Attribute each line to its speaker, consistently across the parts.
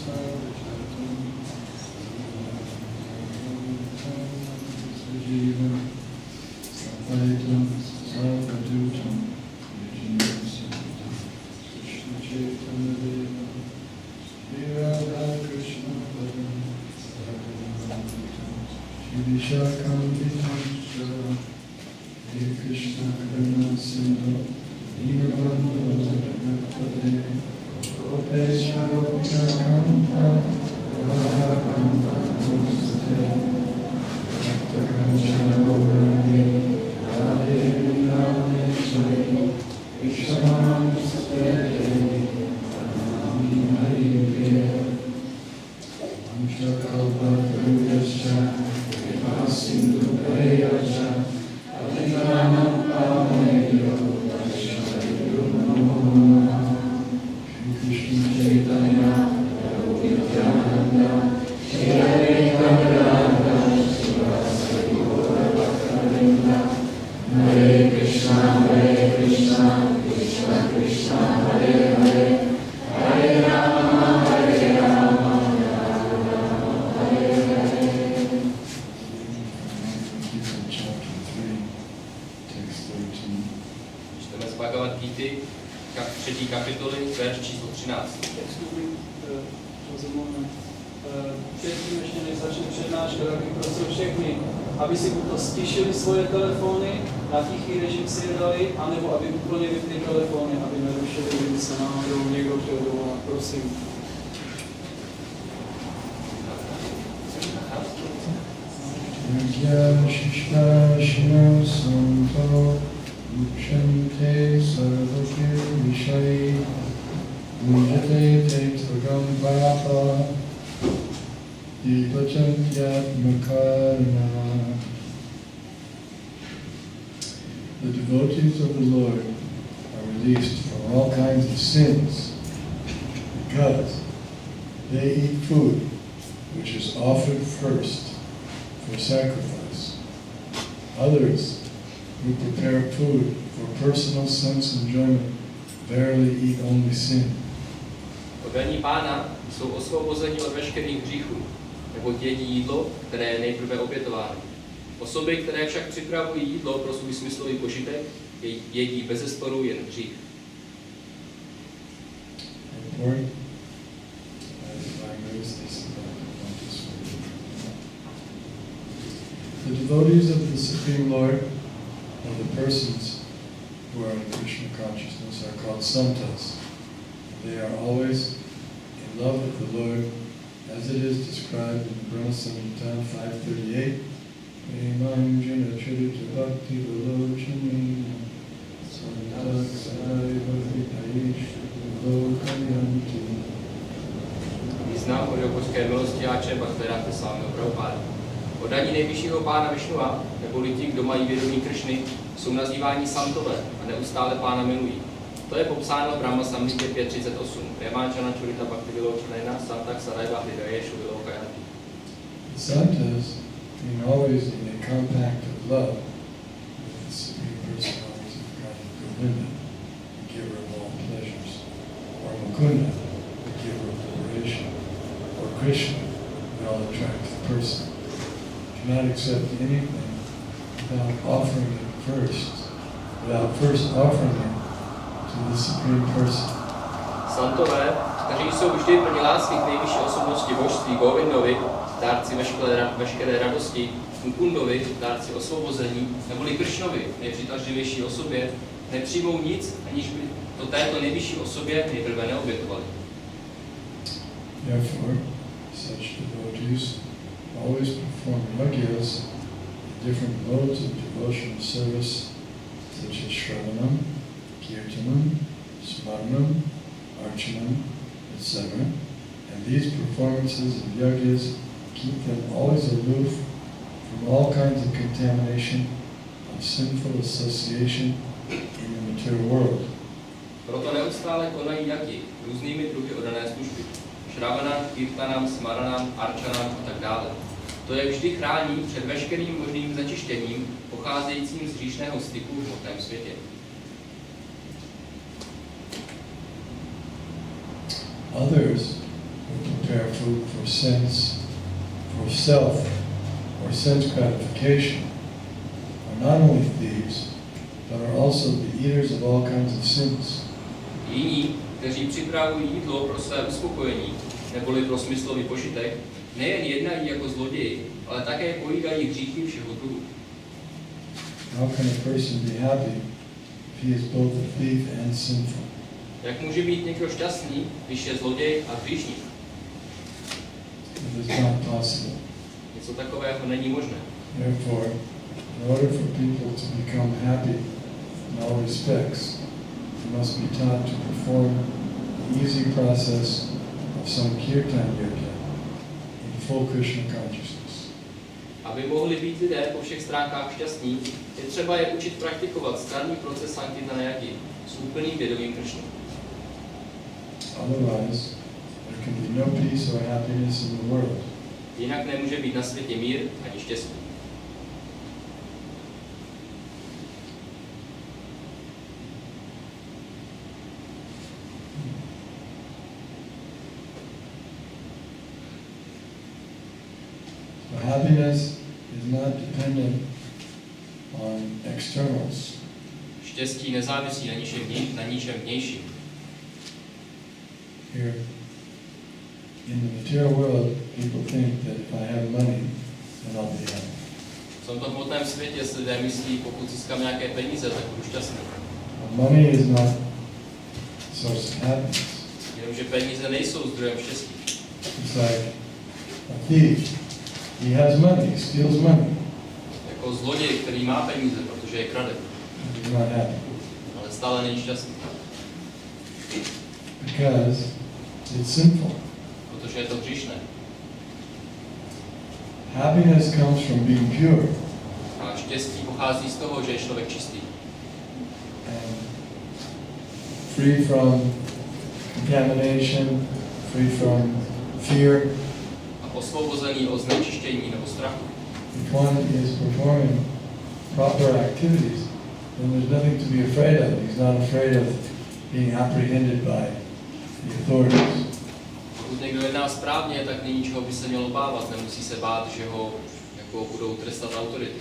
Speaker 1: Start Krishna Karna Sindhu Dīnabandhu Jagannatpate Gopesha Gopika Kanta Radha Kanta Namaste Bhakta Kanchana Gaurani Radhe Vrindavaneshwari Vishwamamsate Pranami Haripriya Vanchakalpatarubhyascha Kripa Sindhu Pareyacha Harinam Pavanebhyo Vaishnavebhyo Namo Namaha Shri Krishna Chaitanya Prabhu Nityananda Shri Advaita Gadadhara Srivasadi Gaura Bhaktivinoda Hare Krishna Krishna Krishna Hare Hare Hare Rama Hare Rama Rama Rama Hare Hare.
Speaker 2: Čteme z Bhagavad-gity, 3. kapitoly, verš číslo 13.
Speaker 3: Předtím, ještě než začne přednáška, tak bych prosil všechny, aby si buď to stišili svoje telefony, na tichý režim si je dali, anebo aby úplně vypli telefony, aby nerušili, kdyby se náhodou někdo chtěl dovolat. Prosím.
Speaker 1: Uchante sarvakir vishai mujate te tvagam papa divachantyatmakarna. The devotees of the Lord are released from all kinds of sins because they eat food which is offered first for sacrifice. Others who prepare food for personal sense enjoyment verily eat only sin.
Speaker 2: Poddaní Pána jsou osvobozeni od veškerých hříchů, neboť jedí jídlo, které je nejprve obětováno. Osoby, které však připravují jídlo pro svůj smyslový požitek, jedí bezesporu jen hřích.
Speaker 1: The devotees of the Supreme Lord, or the persons who are in Krishna consciousness, are called santas. They are always in love with the Lord, as it is described in Brahma Samhita 538. Premanjana Charita Bhakti Valochani Santaksai Bhavitaish Lokayanti.
Speaker 2: Význam o božské milostiáče Bhaktivedanta Swamiho Prabhupády. Poddaní nejvyššího Pána Višnua, neboli ti, kdo mají vědomí Krišny, jsou nazýváni santové a neustále Pána milují. To je popsáno v Brahma Samhitě 5.38. Premanjana Charita Bhakti Valochani Santaksai Bhavitaish Lokayanti.
Speaker 1: Santas mean always in a compact of love with the Supreme Personality of Godhead Govinda, the giver of all pleasures, or Mukunda, the giver of liberation, or Krishna, the all-attractive person. Cannot accept anything without offering it first, without first offering it to the Supreme Person.
Speaker 2: Santové, kteří jsou vždy plní lásky k nejvyšší osobnosti božství Govindovi, dárci veškeré radosti, Mukundovi, dárci osvobození, neboli Kršnovi, nejpřitažlivější osobě, nepřijmou nic, aniž by to této nejvyšší osobě nejprve neobětovali.
Speaker 1: Therefore, such devotees always perform yagyas, different modes of devotional service, such as Shravanam, Kirtanam, Smaranam, Archanam, etc. And these performances of yagyas keep them always aloof from all kinds of contamination of sinful association in the material world.
Speaker 2: Proto neustále konají yagi, různými druhy oddané služby. Shravanam, kirtanam, smaranam, arčanam a tak dále. To je vždy chrání před veškerým možným začištěním, pocházejícím z hříšného styku v hmotném světě.
Speaker 1: Others who prepare food for sense, for self, or sense gratification are not only thieves, but are also the eaters of all kinds of sins.
Speaker 2: Jiní, kteří připravují jídlo pro své uspokojení, neboli pro smyslový požitek, nejen jednají jako zloději, ale také pojídají hříchy všeho druhu.
Speaker 1: How can a person be happy if he is both a thief and sinful?
Speaker 2: Jak může být někdo šťastný, když je zloděj a hříšník?
Speaker 1: It is not possible.
Speaker 2: Něco takového není možné.
Speaker 1: Therefore, in order for people to become happy in all respects, they must be taught to perform the easy process of some kirtan yoga in full Krishna consciousness.
Speaker 2: Aby mohli být lidé po všech stránkách šťastní, je třeba je učit praktikovat snadný proces sankirtana yogi s úplným vědomím Krishny.
Speaker 1: Otherwise, there can be no peace or happiness in the world.
Speaker 2: Jinak nemůže být na světě mír ani štěstí.
Speaker 1: So happiness is not dependent on externals.
Speaker 2: Štěstí nezávisí na ničem vnějším.
Speaker 1: Here, in the material world, people think that if I have money, then I'll be happy.
Speaker 2: V tomto hmotném světě si lidé myslí, pokud získám nějaké peníze, tak budu šťastný.
Speaker 1: Money is not a source of happiness.
Speaker 2: Jenomže peníze nejsou zdrojem štěstí.
Speaker 1: It's like a thief. He has money, he steals money.
Speaker 2: Jako zloděj, který má peníze, protože je krade.
Speaker 1: He's not happy.
Speaker 2: Ale stále není šťastný.
Speaker 1: Because it's sinful.
Speaker 2: Protože je to hříšné.
Speaker 1: Happiness comes from being pure.
Speaker 2: A štěstí pochází z toho, že je člověk čistý.
Speaker 1: And free from contamination, free from fear.
Speaker 2: A osvobozený od znečištění nebo strachu.
Speaker 1: If one is performing proper activities, then there's nothing to be afraid of. He's not afraid of being apprehended by the authorities.
Speaker 2: Pokud někdo jedná správně, tak není čeho by se měl obávat, nemusí se bát, že ho jako budou trestat autority.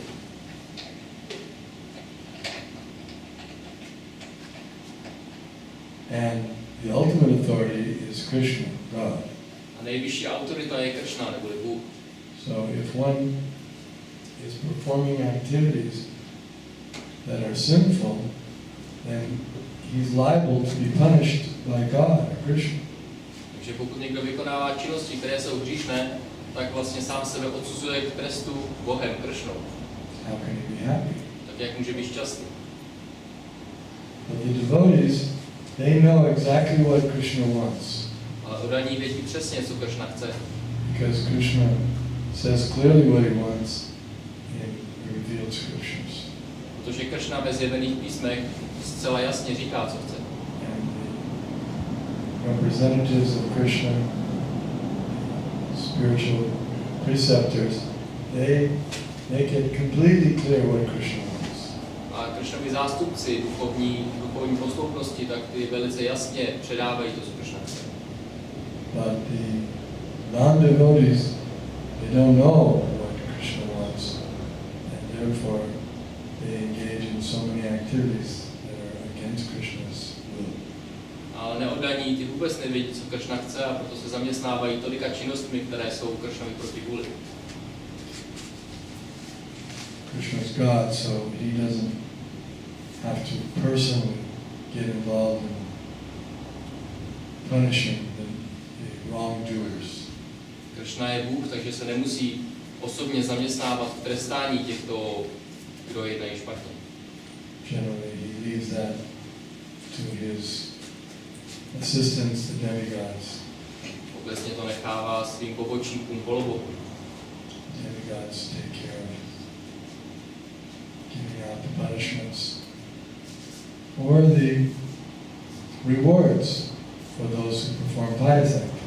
Speaker 1: And the ultimate authority is Krishna, God.
Speaker 2: A nejvyšší autorita je Krishna, neboli Bůh.
Speaker 1: So if one is performing activities that are sinful, then he's liable to be punished by God or Krishna.
Speaker 2: Takže pokud někdo vykonává činnosti, které jsou hříšné, tak vlastně sám sebe odsuzuje k trestu Bohem, Krishnou.
Speaker 1: How can he be happy?
Speaker 2: Tak jak může být šťastný?
Speaker 1: But the devotees, they know exactly what Krishna wants.
Speaker 2: Ale oddaní vědí přesně, co Krishna chce.
Speaker 1: Because Krishna says clearly what he wants in the revealed scriptures.
Speaker 2: Protože Krishna ve zjevených písmech zcela jasně říká, co chce.
Speaker 1: And the representatives of Krishna, spiritual preceptors, they make it completely clear what Krishna wants.
Speaker 2: A Krishnovi zástupci duchovní posloupnosti, tak ty velice jasně předávají to, co Krishna chce.
Speaker 1: But the non-devotees, they don't know what Krishna wants, and therefore they engage in so many activities that are against Krishna's will.
Speaker 2: Ale neoddaní ty vůbec nevědí, co Krishna chce, a proto se zaměstnávají tolika činnostmi, které jsou Krishnovi proti vůli.
Speaker 1: Krishna's God, so he doesn't have to personally get involved in punishing the wrongdoers.
Speaker 2: Krishna je Bůh, takže se nemusí osobně zaměstnávat v trestání těchto, kdo jednají špatně.
Speaker 1: Generally, he leaves that to his assistants, the demigods.
Speaker 2: Obecně to nechává svým pobočníkům polobohům.
Speaker 1: Demigods take care of giving out the punishments or the rewards for those who perform pious activities.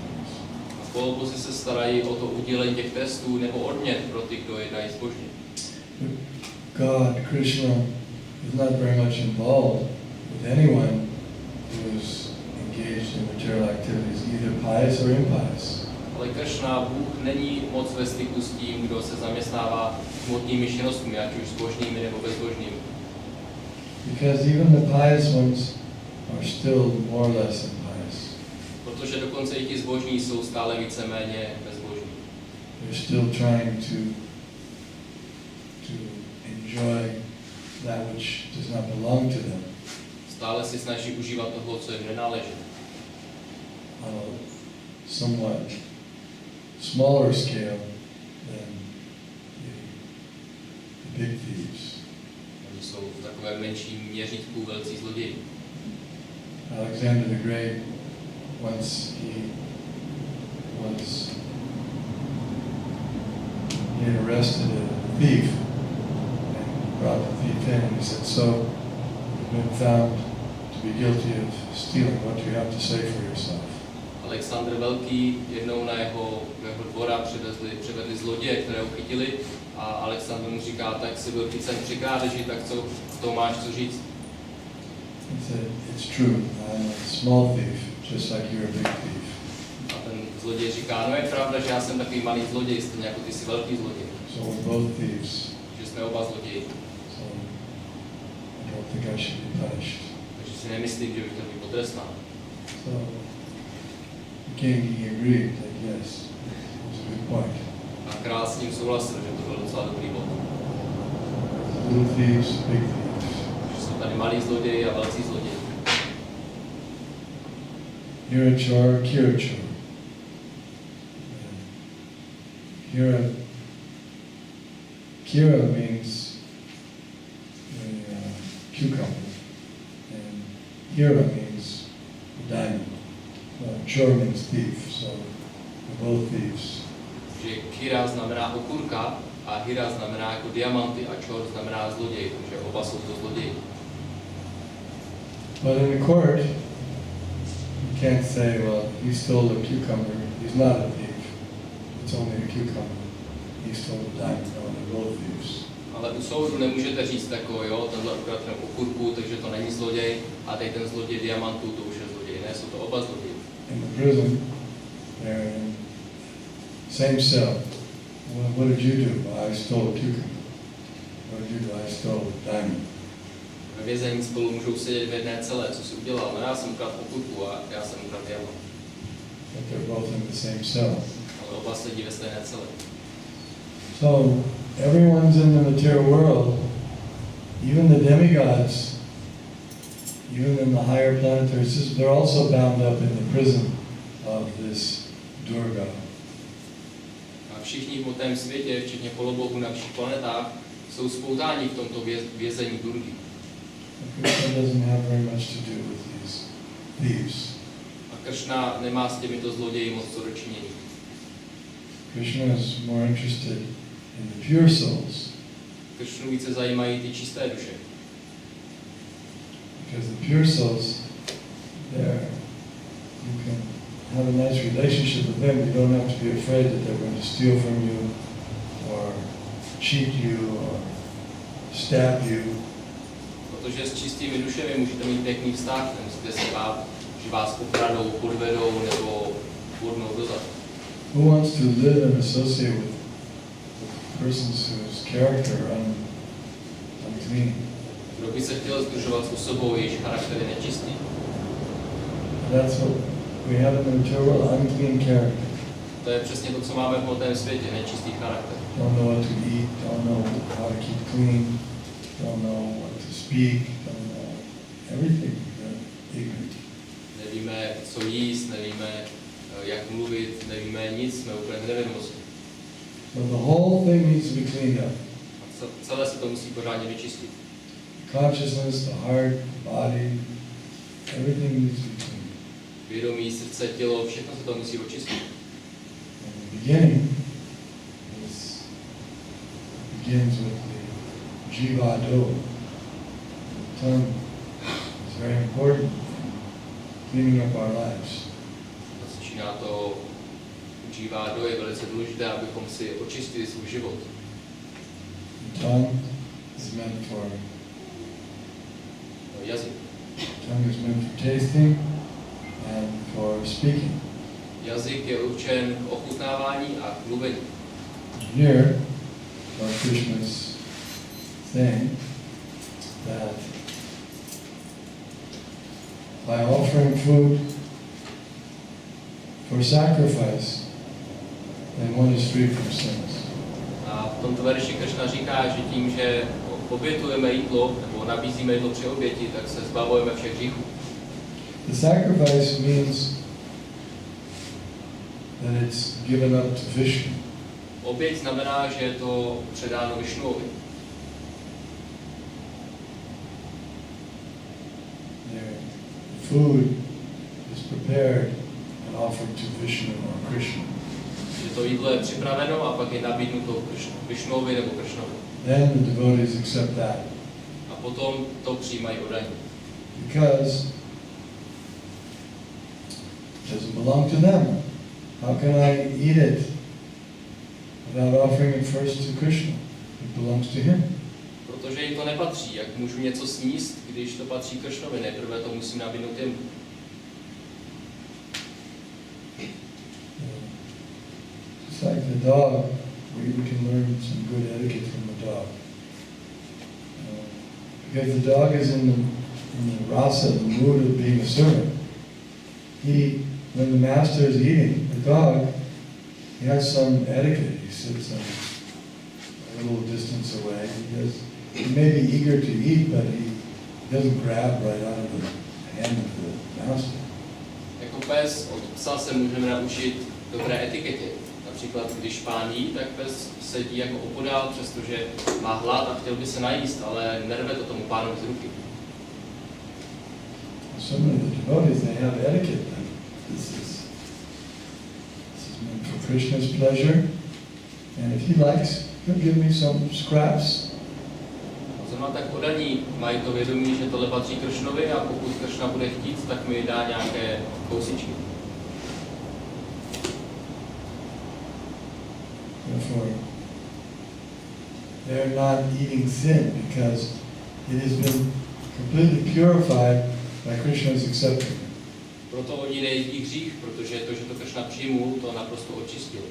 Speaker 2: A polobozi se starají o to udělení těch trestů nebo odměn pro ty, kdo jednají zbožně.
Speaker 1: God, Krishna, is not very much involved with anyone who's engaged in material activities, either pious or impious.
Speaker 2: Ale Krishna, Bůh, není moc ve styku s tím, kdo se zaměstnává hmotnými činnostmi, ať už zbožnými nebo bezbožnými.
Speaker 1: Because even the pious ones are still more or less impious.
Speaker 2: Protože dokonce i ti zbožní jsou stále víceméně bezbožní.
Speaker 1: They're still trying to to enjoy that which does not belong to them.
Speaker 2: Stále si snaží užívat toho, co jim nenáleží.
Speaker 1: On a somewhat smaller scale than the big thieves.
Speaker 2: Oni jsou v takovém menším měřítku velcí zloději.
Speaker 1: Alexander the Great, once he had arrested a thief and brought the thief in, and he said, "So, you've been found to be guilty of stealing. What do you have to say for yourself?"
Speaker 2: Alexandr Velký jednou na jeho dvora přivedli zloděje, které uchytili, a Alexandr mu říká, tak si byl chycen při krádeži, tak co to máš co říct?
Speaker 1: He said, "It's true. I'm a small thief, just like you're a big thief."
Speaker 2: A ten zloděj říká, no je pravda, že já jsem takový malý zloděj, stejně jako ty jsi velký zloděj.
Speaker 1: So we're both thieves.
Speaker 2: Že jsme oba zloději.
Speaker 1: So I don't think I should be punished.
Speaker 2: Takže si nemyslím, že bych měl být potrestán.
Speaker 1: So the king, he agreed that yes, it was a good point.
Speaker 2: A král s tím souhlasil, že to byl docela dobrý bod.
Speaker 1: Little thieves, big thieves.
Speaker 2: Že jsou tady malí zloději a velcí zloději.
Speaker 1: Hira chor, kira chor. Kira means cucumber, and hira means diamond. Chor means thief, so we're both thieves.
Speaker 2: Že kira znamená okurka a hira znamená jako diamanty a chor znamená zloděj, takže oba jsou to zloději.
Speaker 1: But in the court, you can't say, well, he stole a cucumber. He's not a thief. It's only a cucumber. He stole a diamond. No, they're both thieves.
Speaker 2: Ale u soudu nemůžete říct jako, jo, tenhle ukradl okurku, takže to není zloděj, a teď ten zloděj diamantů, to už je zloděj. Ne, jsou to oba zloději.
Speaker 1: In the prison, they're in same cell. What did you do? Well, I stole a cucumber. What did you do? I stole a diamond.
Speaker 2: Ve vězení spolu můžou sedět v jedné celé, co si udělal. No já jsem ukradl okurku a já jsem ukradl diamant.
Speaker 1: But they're both in the same cell.
Speaker 2: Ale oba sedí ve stejné celé.
Speaker 1: So everyone's in the material world, even the demigods, even in the higher planetary systems, they're also bound up in the prison of this Durga.
Speaker 2: A všichni v motém světě, včetně polobohů na všech planetách, jsou spoutáni v tomto vězení Durgy.
Speaker 1: Krishna doesn't have very much to do with these thieves.
Speaker 2: A Krishna nemá s těmito zloději moc co dočinění.
Speaker 1: Krishna is more interested in the pure souls.
Speaker 2: Krishnu více zajímají ty čisté duše.
Speaker 1: Because the pure souls, there, you can have a nice relationship with them. You don't have to be afraid that they're going to steal from you, or cheat you, or stab you.
Speaker 2: Protože s čistými dušemi můžete mít pěkný vztah, nemusíte se bát, že vás okradou, podvedou nebo bodnou dozad.
Speaker 1: Who wants to live and associate with persons whose character are unclean?
Speaker 2: Kdo by se chtěl združovat s osobou, jejíž charakter je nečistý?
Speaker 1: That's what we have in the material world, unclean character.
Speaker 2: To je přesně to, co máme v hmotném světě, nečistý charakter.
Speaker 1: Don't know what to eat, don't know how to keep clean, don't know what to speak, don't know everything. They're ignorant.
Speaker 2: Nevíme, co jíst, nevíme, jak mluvit, nevíme nic, jsme úplně v nevědomosti.
Speaker 1: So the whole thing needs to be cleaned up.
Speaker 2: Celé se to musí pořádně vyčistit.
Speaker 1: Consciousness, the heart, the body, everything needs to be cleaned.
Speaker 2: Vědomí, srdce, tělo, všechno se to musí očistit.
Speaker 1: And the beginning begins with the jiva-do. The tongue is very important in cleaning up our lives.
Speaker 2: Začíná to jiva-do, je velice důležité, abychom si očistili svůj život.
Speaker 1: The tongue is meant for
Speaker 2: Jazyk.
Speaker 1: tongue is meant for tasting and for speaking.
Speaker 2: Jazyk je určen k ochutnávání a k mluvení.
Speaker 1: Here, Lord Krishna is saying that by offering food for sacrifice, then one is free from sins.
Speaker 2: A tomto verši Krishna říká, že tím, že obětujeme jídlo, nebo nabízíme jídlo při oběti, tak se zbavujeme všech hříchů.
Speaker 1: The sacrifice means that it's given up to Vishnu.
Speaker 2: Oběť znamená, že je to předáno Višnuovi.
Speaker 1: The food is prepared and offered to Vishnu or Krishna.
Speaker 2: Že to jídlo je připraveno a pak je nabídnuto Višnuovi nebo Krishnovi.
Speaker 1: Then the devotees accept that.
Speaker 2: A potom to přijímají odaní.
Speaker 1: Because it doesn't belong to them. How can I eat it without offering it first to Krishna? It belongs to him.
Speaker 2: Protože jim to nepatří. Jak můžu něco sníst, když to patří Krishnovi? Nejprve to musím nabídnout jim.
Speaker 1: It's like the dog. We can learn some good etiquette from the dog. Because the dog is in the rasa, the mood of being a servant. When the master is eating, the dog, he has some etiquette. He sits a little distance away. He may be eager to eat, but he doesn't grab right out of the hand of the master.
Speaker 2: Jako pes, od psa se můžeme naučit dobré etiketě. Například, když pán jí, tak pes sedí jako opodál, přestože má hlad a chtěl by se najíst, ale nerve to tomu pánovi z ruky.
Speaker 1: Some of the devotees, they have etiquette. This is meant for Krishna's pleasure, and if he likes, he'll give me some scraps.
Speaker 2: Zrovna tak odaní mají to vědomí, že tohle patří Krishnovi a pokud Krishna bude chtít, tak mi dá nějaké kousičky.
Speaker 1: Therefore, they're not eating sin because it has been completely purified by Krishna's acceptance.
Speaker 2: Proto oni nejedí hřích, protože to, že to Krishna přijmul, to naprosto očistil.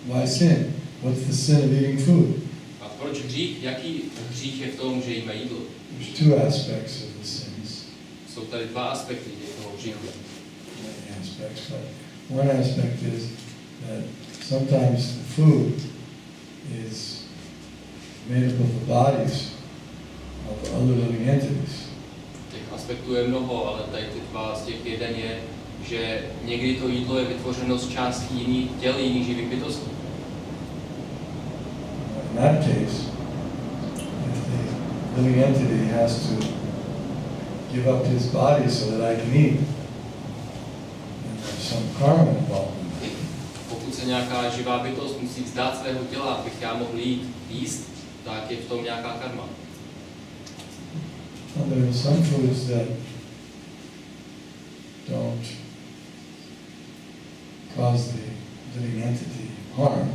Speaker 1: Why sin? What's the sin of eating food?
Speaker 2: A proč hřích? Jaký hřích je v tom, že jíme jídlo?
Speaker 1: There's two aspects of the sins.
Speaker 2: Jsou tady dva aspekty toho hříchu.
Speaker 1: Many aspects, but one aspect is that sometimes the food is made up of the bodies of other living entities.
Speaker 2: Těch aspektů je mnoho, ale tady ty dva z těch jeden je, že někdy to jídlo je vytvořeno z částí jiných těl, jiných živých bytostí.
Speaker 1: In that case, if the living entity has to give up his body so that I can eat, then there's some karma involved in it.
Speaker 2: Pokud se nějaká živá bytost musí vzdát svého těla, abych já mohl jíst, tak je v tom nějaká karma.
Speaker 1: Well, there are some foods that don't cause the living entity harm.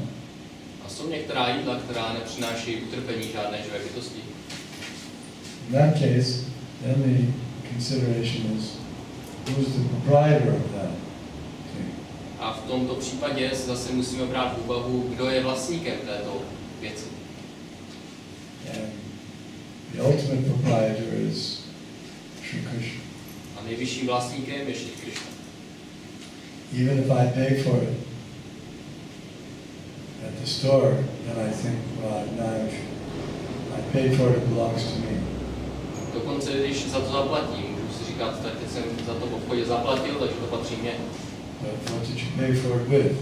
Speaker 2: A jsou některá jídla, která nepřináší utrpení žádné živé bytosti.
Speaker 1: In that case, then the consideration is who's the proprietor of that thing.
Speaker 2: A v tomto případě zase musíme brát v úvahu, kdo je vlastníkem této věci.
Speaker 1: And the ultimate proprietor is Sri Krishna.
Speaker 2: A nejvyšším vlastníkem je Šri Krishna.
Speaker 1: Even if I pay for it at the store, then I think, well, now if I paid for it, it belongs to me.
Speaker 2: Dokonce, když za to zaplatím, můžu si říkat, tak teď jsem za to v obchodě zaplatil, takže to patří mně.
Speaker 1: But what did you pay for it with?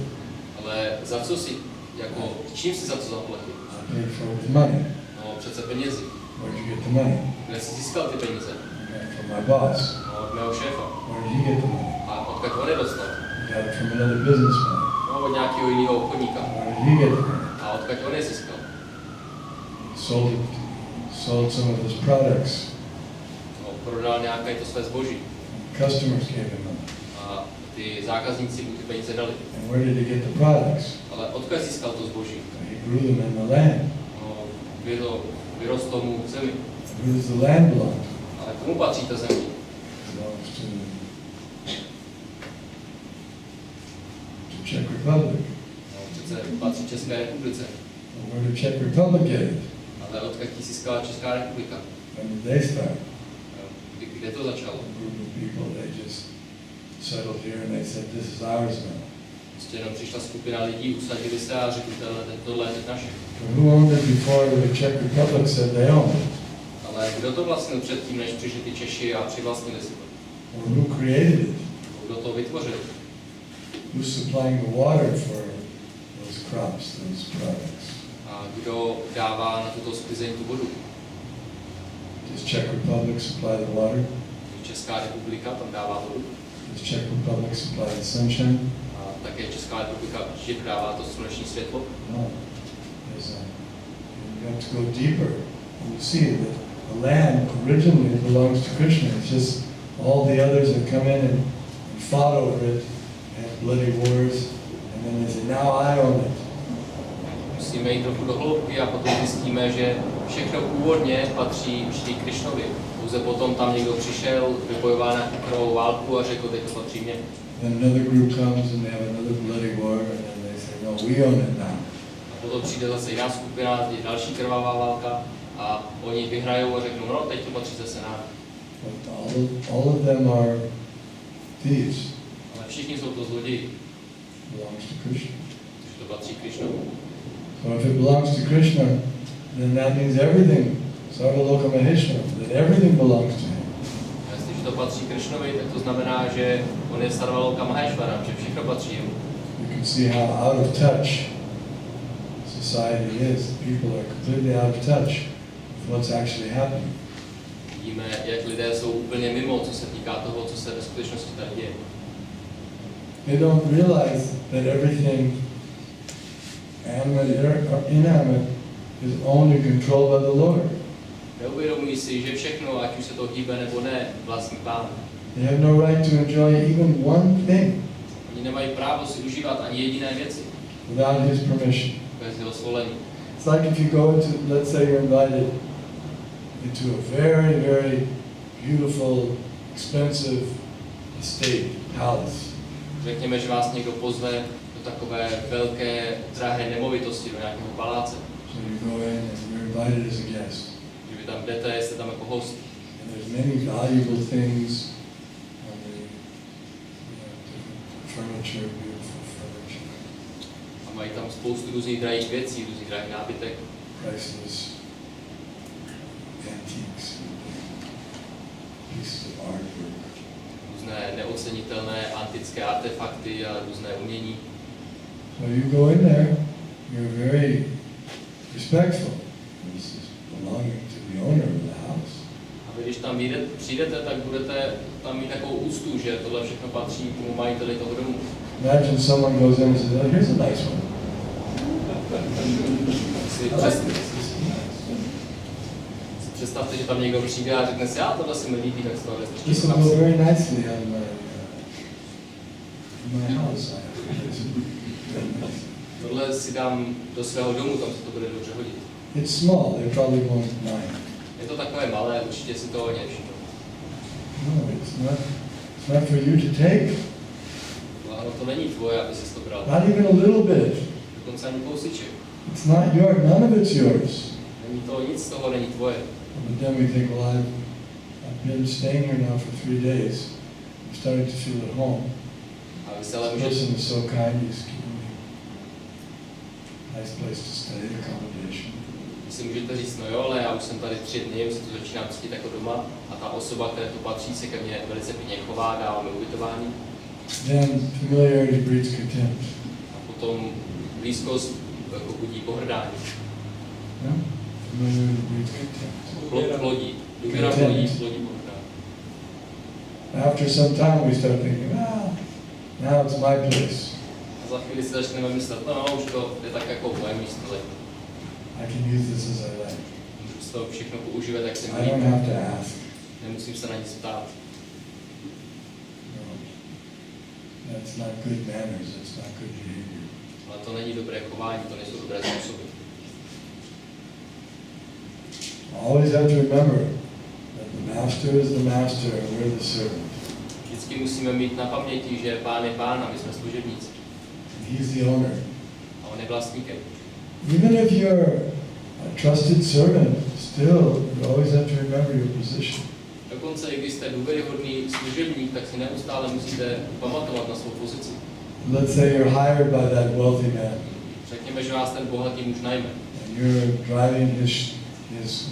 Speaker 2: Ale za co si, jako, čím si za to zaplatil?
Speaker 1: I paid for it with money.
Speaker 2: No, přece penězi.
Speaker 1: Where did you get the money?
Speaker 2: Kde jsi získal ty peníze?
Speaker 1: I got it from my boss.
Speaker 2: No, od mého šéfa.
Speaker 1: Where did he get the money?
Speaker 2: A odkud on je dostal?
Speaker 1: He got it from another businessman.
Speaker 2: No, od nějakého jiného obchodníka.
Speaker 1: Where did he get the money?
Speaker 2: A odkud on je získal?
Speaker 1: He sold some of his products.
Speaker 2: No, prodal nějaké to své zboží.
Speaker 1: Customers gave him money.
Speaker 2: A ty zákazníci mu ty peníze dali.
Speaker 1: And where did he get the products?
Speaker 2: Ale odkud získal to zboží?
Speaker 1: He grew them in the land.
Speaker 2: No, vyrostlo mu v zemi.
Speaker 1: Who does the land belong to?
Speaker 2: Ale komu patří ta země?
Speaker 1: It belongs to Czech Republic.
Speaker 2: No, přece patří České republice.
Speaker 1: Where did Czech Republic get it?
Speaker 2: Ale odkud ji získala Česká republika?
Speaker 1: When did they start?
Speaker 2: Kde to začalo?
Speaker 1: A group of people, they just settled here and they said, this is ours now.
Speaker 2: Prostě jenom přišla skupina lidí, usadili se a řekli, tohle je teď naše.
Speaker 1: Who owned it before the Czech Republic said they owned it?
Speaker 2: Ale kdo to vlastnil předtím, než přišli ty Češi a přivlastnili si to?
Speaker 1: Or who created it?
Speaker 2: Kdo to vytvořil?
Speaker 1: Who's supplying the water for those crops, those products?
Speaker 2: A kdo dává na tuto sklizeň tu vodu?
Speaker 1: Does Czech Republic supply the water?
Speaker 2: Česká republika tam dává vodu.
Speaker 1: Does Czech Republic supply the sunshine?
Speaker 2: A také Česká republika určitě dává to sluneční světlo.
Speaker 1: No. You have to go deeper. And you see that the land originally belongs to Krishna. It's just all the others have come in and fought over it, had bloody wars, and then they say, now I own it.
Speaker 2: Musíme jít trochu do hloubky a potom zjistíme, že všechno původně patří vždy Krishnovi. Pouze potom tam někdo přišel, vybojoval nějakou krvavou válku a řekl, teď to patří mně.
Speaker 1: Then another group comes and they have another bloody war, and then they say, no, we own it now.
Speaker 2: A potom přijde zase jiná skupina, je další krvavá válka a oni vyhrajou a řeknou, no, teď to patří zase nám.
Speaker 1: But all of them are thieves.
Speaker 2: Ale všichni jsou to zloději.
Speaker 1: Belongs to Krishna.
Speaker 2: Takže to patří Krishnovi.
Speaker 1: So if it belongs to Krishna, then that means everything. Sarvaloka Maheshwara, that everything belongs to him.
Speaker 2: A jestliže to patří Krishnovi, tak to znamená, že on je Sarvaloka Maheshwara, že všechno patří jemu.
Speaker 1: You can see how out of touch society is. People are completely out of touch with what's actually happening.
Speaker 2: Vidíme, jak lidé jsou úplně mimo, co se týká toho, co se ve skutečnosti tady děje.
Speaker 1: They don't realize that everything, animate or inanimate, is owned and controlled by the Lord.
Speaker 2: Neuvědomují si, že všechno, ať už se to hýbe nebo ne, vlastní Pán.
Speaker 1: They have no right to enjoy even one thing
Speaker 2: Oni nemají právo si užívat ani jediné věci
Speaker 1: without his permission.
Speaker 2: bez jeho svolení.
Speaker 1: It's like if you go into, let's say you're invited into a very, very beautiful, expensive estate, palace.
Speaker 2: Řekněme, že vás někdo pozve do takové velké, drahé nemovitosti, do nějakého paláce.
Speaker 1: So you go in and you're invited as a guest.
Speaker 2: Že vy tam jdete, jste tam jako host.
Speaker 1: And there's many valuable things on the different furniture, beautiful furniture.
Speaker 2: A mají tam spoustu různých drahých věcí, různých drahých nábytek.
Speaker 1: Priceless antiques, pieces of artwork.
Speaker 2: Různé neocenitelné antické artefakty a různé umění.
Speaker 1: So you go in there, you're very respectful. This is belonging to the owner of the house.
Speaker 2: A vy, když tam přijdete, tak budete tam mít takovou úctu, že tohle všechno patří tomu majiteli toho domu.
Speaker 1: Imagine someone goes in and says, oh, here's a nice one.
Speaker 2: Představte, že tam někdo přijde a řekne si, tohle se mi líbí, tak z toho
Speaker 1: This will go very nicely on my house.
Speaker 2: Tohle si dám do svého domu, tam se to bude dobře hodit.
Speaker 1: It's small, they probably won't mind.
Speaker 2: Je to takové malé, určitě si to nevšimnou.
Speaker 1: No, it's not for you to take.
Speaker 2: Ale to není tvoje, aby si to bral.
Speaker 1: Not even a little bit.
Speaker 2: Dokonce ani kousíček.
Speaker 1: It's not yours, none of it's yours.
Speaker 2: Není to, nic z toho není tvoje.
Speaker 1: But then we think, well, I've been staying here now for 3 days. I'm starting to feel at home.
Speaker 2: A vy se ale
Speaker 1: This
Speaker 2: můžete,
Speaker 1: person is so kind, he's giving me a nice place to stay, accommodation.
Speaker 2: vy si můžete říct, no jo, ale já už jsem tady 3 dny, už se to začínám cítit jako doma a ta osoba, které to patří, se ke mně velice pěkně chová, dává mi ubytování.
Speaker 1: Then familiarity breeds contempt.
Speaker 2: A potom blízkost jako budí pohrdání.
Speaker 1: Yeah? Familiarity breeds contempt.
Speaker 2: Plodí. Důvěra plodí pohrdání.
Speaker 1: After some time we start thinking, now it's my place.
Speaker 2: A za chvíli si začneme myslet, no už to je tak jako moje místo.
Speaker 1: I can use this as I like.
Speaker 2: Můžu z toho všechno používat, jak se mi
Speaker 1: I don't
Speaker 2: líbí.
Speaker 1: have to ask.
Speaker 2: Nemusím se na nic ptát.
Speaker 1: No. That's not good manners, that's not good behavior.
Speaker 2: Ale to není dobré chování, to nejsou dobré způsoby.
Speaker 1: Always have to remember that the master is the master and we're the servant.
Speaker 2: Vždycky musíme mít na paměti, že Pán je Pán a my jsme služebníci.
Speaker 1: And he's the owner.
Speaker 2: A on je vlastníkem.
Speaker 1: Even if you're a trusted servant, still you always have to remember your position.
Speaker 2: Dokonce, i když jste důvěryhodný služebník, tak si neustále musíte pamatovat na svou pozici.
Speaker 1: let's say you're hired by that wealthy man.
Speaker 2: Řekněme, že vás ten bohatý muž najme.
Speaker 1: And you're driving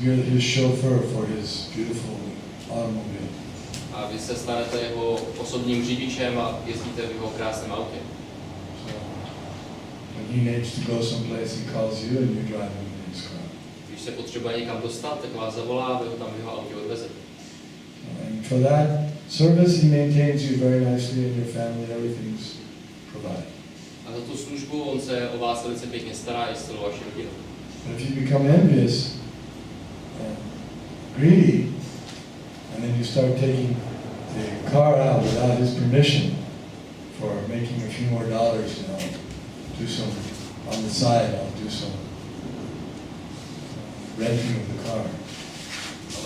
Speaker 1: you're his chauffeur for his beautiful automobile.
Speaker 2: A vy se stanete jeho osobním řidičem a jezdíte v jeho krásném autě.
Speaker 1: So when he needs to go someplace, he calls you and you drive him in his car.
Speaker 2: Když se potřebuje někam dostat, tak vás zavolá a vy ho tam v jeho autě odvezete.
Speaker 1: And for that service, he maintains you very nicely and your family, everything's provided.
Speaker 2: A za tu službu on se o vás velice pěkně stará i s celou vaší rodinou.
Speaker 1: But if you become envious and greedy, and then you start taking the car out without his permission for making a few more dollars, do some on the side, I'll do some renting of the car.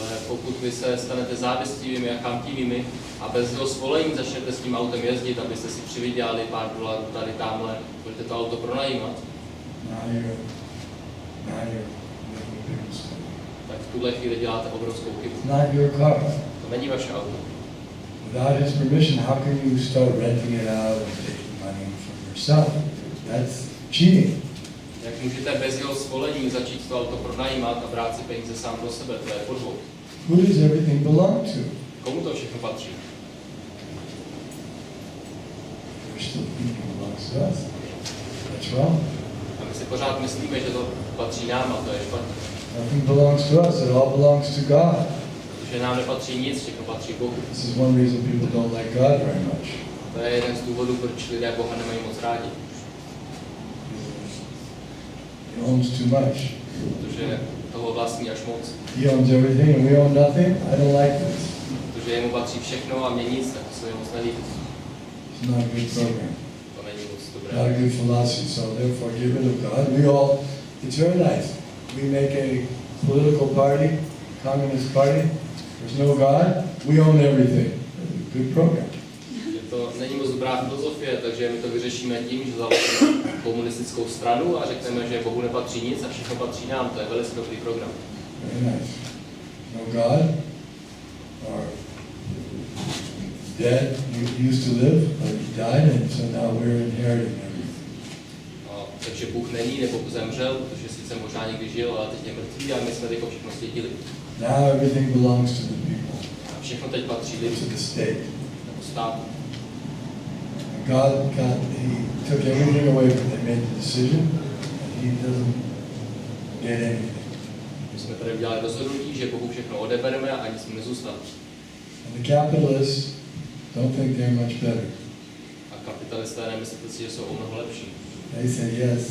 Speaker 2: Ale pokud vy se stanete závistivými a chamtivými a bez jeho svolení začnete s tím autem jezdit, abyste si přivydělali pár dolarů tady tamhle, budete to auto pronajímat,
Speaker 1: Now you're making a big mistake.
Speaker 2: tak v tuhle chvíli děláte obrovskou chybu.
Speaker 1: It's not your car.
Speaker 2: To není vaše auto.
Speaker 1: Without his permission, how can you start renting it out and taking money from yourself? That's cheating.
Speaker 2: Jak můžete bez jeho svolení začít to auto pronajímat a brát si peníze sám pro sebe, to je podvod.
Speaker 1: Who does everything belong to?
Speaker 2: Komu to všechno patří?
Speaker 1: We're still thinking it belongs to us. That's wrong.
Speaker 2: A my si pořád myslíme, že to patří nám a to je špatně.
Speaker 1: Nothing belongs to us, it all belongs to God.
Speaker 2: Protože nám nepatří nic, všechno patří Bohu.
Speaker 1: This is one reason people don't like God very much.
Speaker 2: To je jeden z důvodů, proč lidé Boha nemají moc rádi.
Speaker 1: He owns too much.
Speaker 2: Protože toho vlastní až moc.
Speaker 1: He owns everything and we own nothing. I don't like this.
Speaker 2: Protože jemu patří všechno a mě nic, tak to se mi moc nelíbí.
Speaker 1: It's not a good program.
Speaker 2: To není moc
Speaker 1: Not
Speaker 2: dobré.
Speaker 1: a good philosophy. So therefore, get rid of God. It's very nice. We make a political party, communist party. There's no God. We own everything. Good program.
Speaker 2: To není moc dobrá filozofie, takže my to vyřešíme tím, že založíme komunistickou stranu a řekneme, že Bohu nepatří nic a všechno patří nám. To je velice dobrý program.
Speaker 1: Very nice. No God. Our dead used to live, but he died, and so now we're inheriting everything.
Speaker 2: No, takže Bůh není nebo zemřel, protože sice možná někdy žil, ale teď je mrtvý a my jsme teď všechno světili.
Speaker 1: Now everything belongs to the people,
Speaker 2: A všechno teď patří
Speaker 1: to
Speaker 2: lidem
Speaker 1: the state.
Speaker 2: nebo státu.
Speaker 1: God, he took everything away from them. They made the decision, and he doesn't get anything.
Speaker 2: My jsme tady udělali rozhodnutí, že Bohu všechno odebereme a nic mu nezůstane.
Speaker 1: And the capitalists don't think they're much better.
Speaker 2: A kapitalisté nemyslíte si, že jsou o mnoho lepší.
Speaker 1: They say, yes,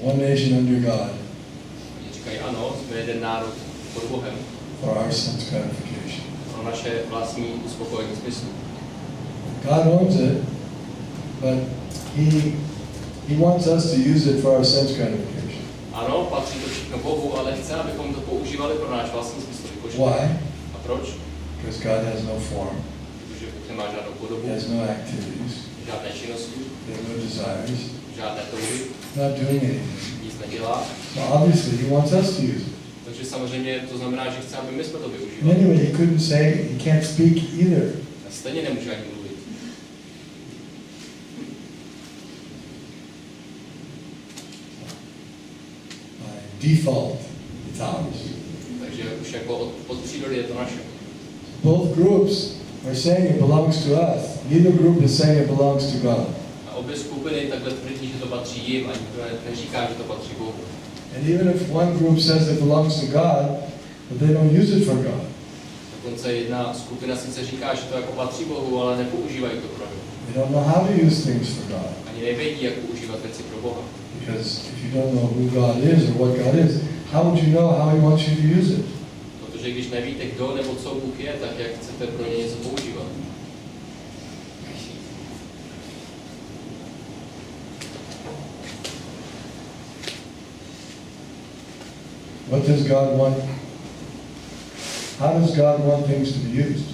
Speaker 1: one nation under God
Speaker 2: Oni říkají, ano, jsme jeden národ pod Bohem
Speaker 1: for our sense gratification.
Speaker 2: pro naše vlastní uspokojení smyslu.
Speaker 1: God owns it, but he wants us to use it for our sense gratification.
Speaker 2: Ano, patří to všechno Bohu, ale chce, abychom to používali pro náš vlastní smysl.
Speaker 1: Why?
Speaker 2: A proč?
Speaker 1: Because God has no form,
Speaker 2: Protože Bůh nemá žádnou podobu,
Speaker 1: he has no activities,
Speaker 2: žádné činnosti,
Speaker 1: he has no desires,
Speaker 2: žádné touhy,
Speaker 1: not doing anything.
Speaker 2: nic nedělá.
Speaker 1: So obviously he wants us to use it.
Speaker 2: Takže samozřejmě to znamená, že chce, aby my jsme to
Speaker 1: And
Speaker 2: využívali.
Speaker 1: anyway, he couldn't say, he can't speak either.
Speaker 2: A stejně nemůže ani mluvit.
Speaker 1: By default, it's ours.
Speaker 2: Takže už jako od přírody je to naše.
Speaker 1: Both groups are saying it belongs to us. Neither group is saying it belongs to God.
Speaker 2: A obě skupiny takhle tvrdí, že to patří jim a nikdo neříká, že to patří Bohu.
Speaker 1: And even if one group says it belongs to God, but they don't use it for God.
Speaker 2: Dokonce jedna skupina sice říká, že to jako patří Bohu, ale nepoužívají to pro Boha.
Speaker 1: They don't know how to use things for God.
Speaker 2: Ani nevědí, jak používat věci pro Boha.
Speaker 1: Because if you don't know who God is or what God is, how would you know how he wants you to use it?
Speaker 2: Protože když nevíte, kdo nebo co Bůh je, tak jak chcete pro ně něco používat.
Speaker 1: What does God want? How does God want things to be used?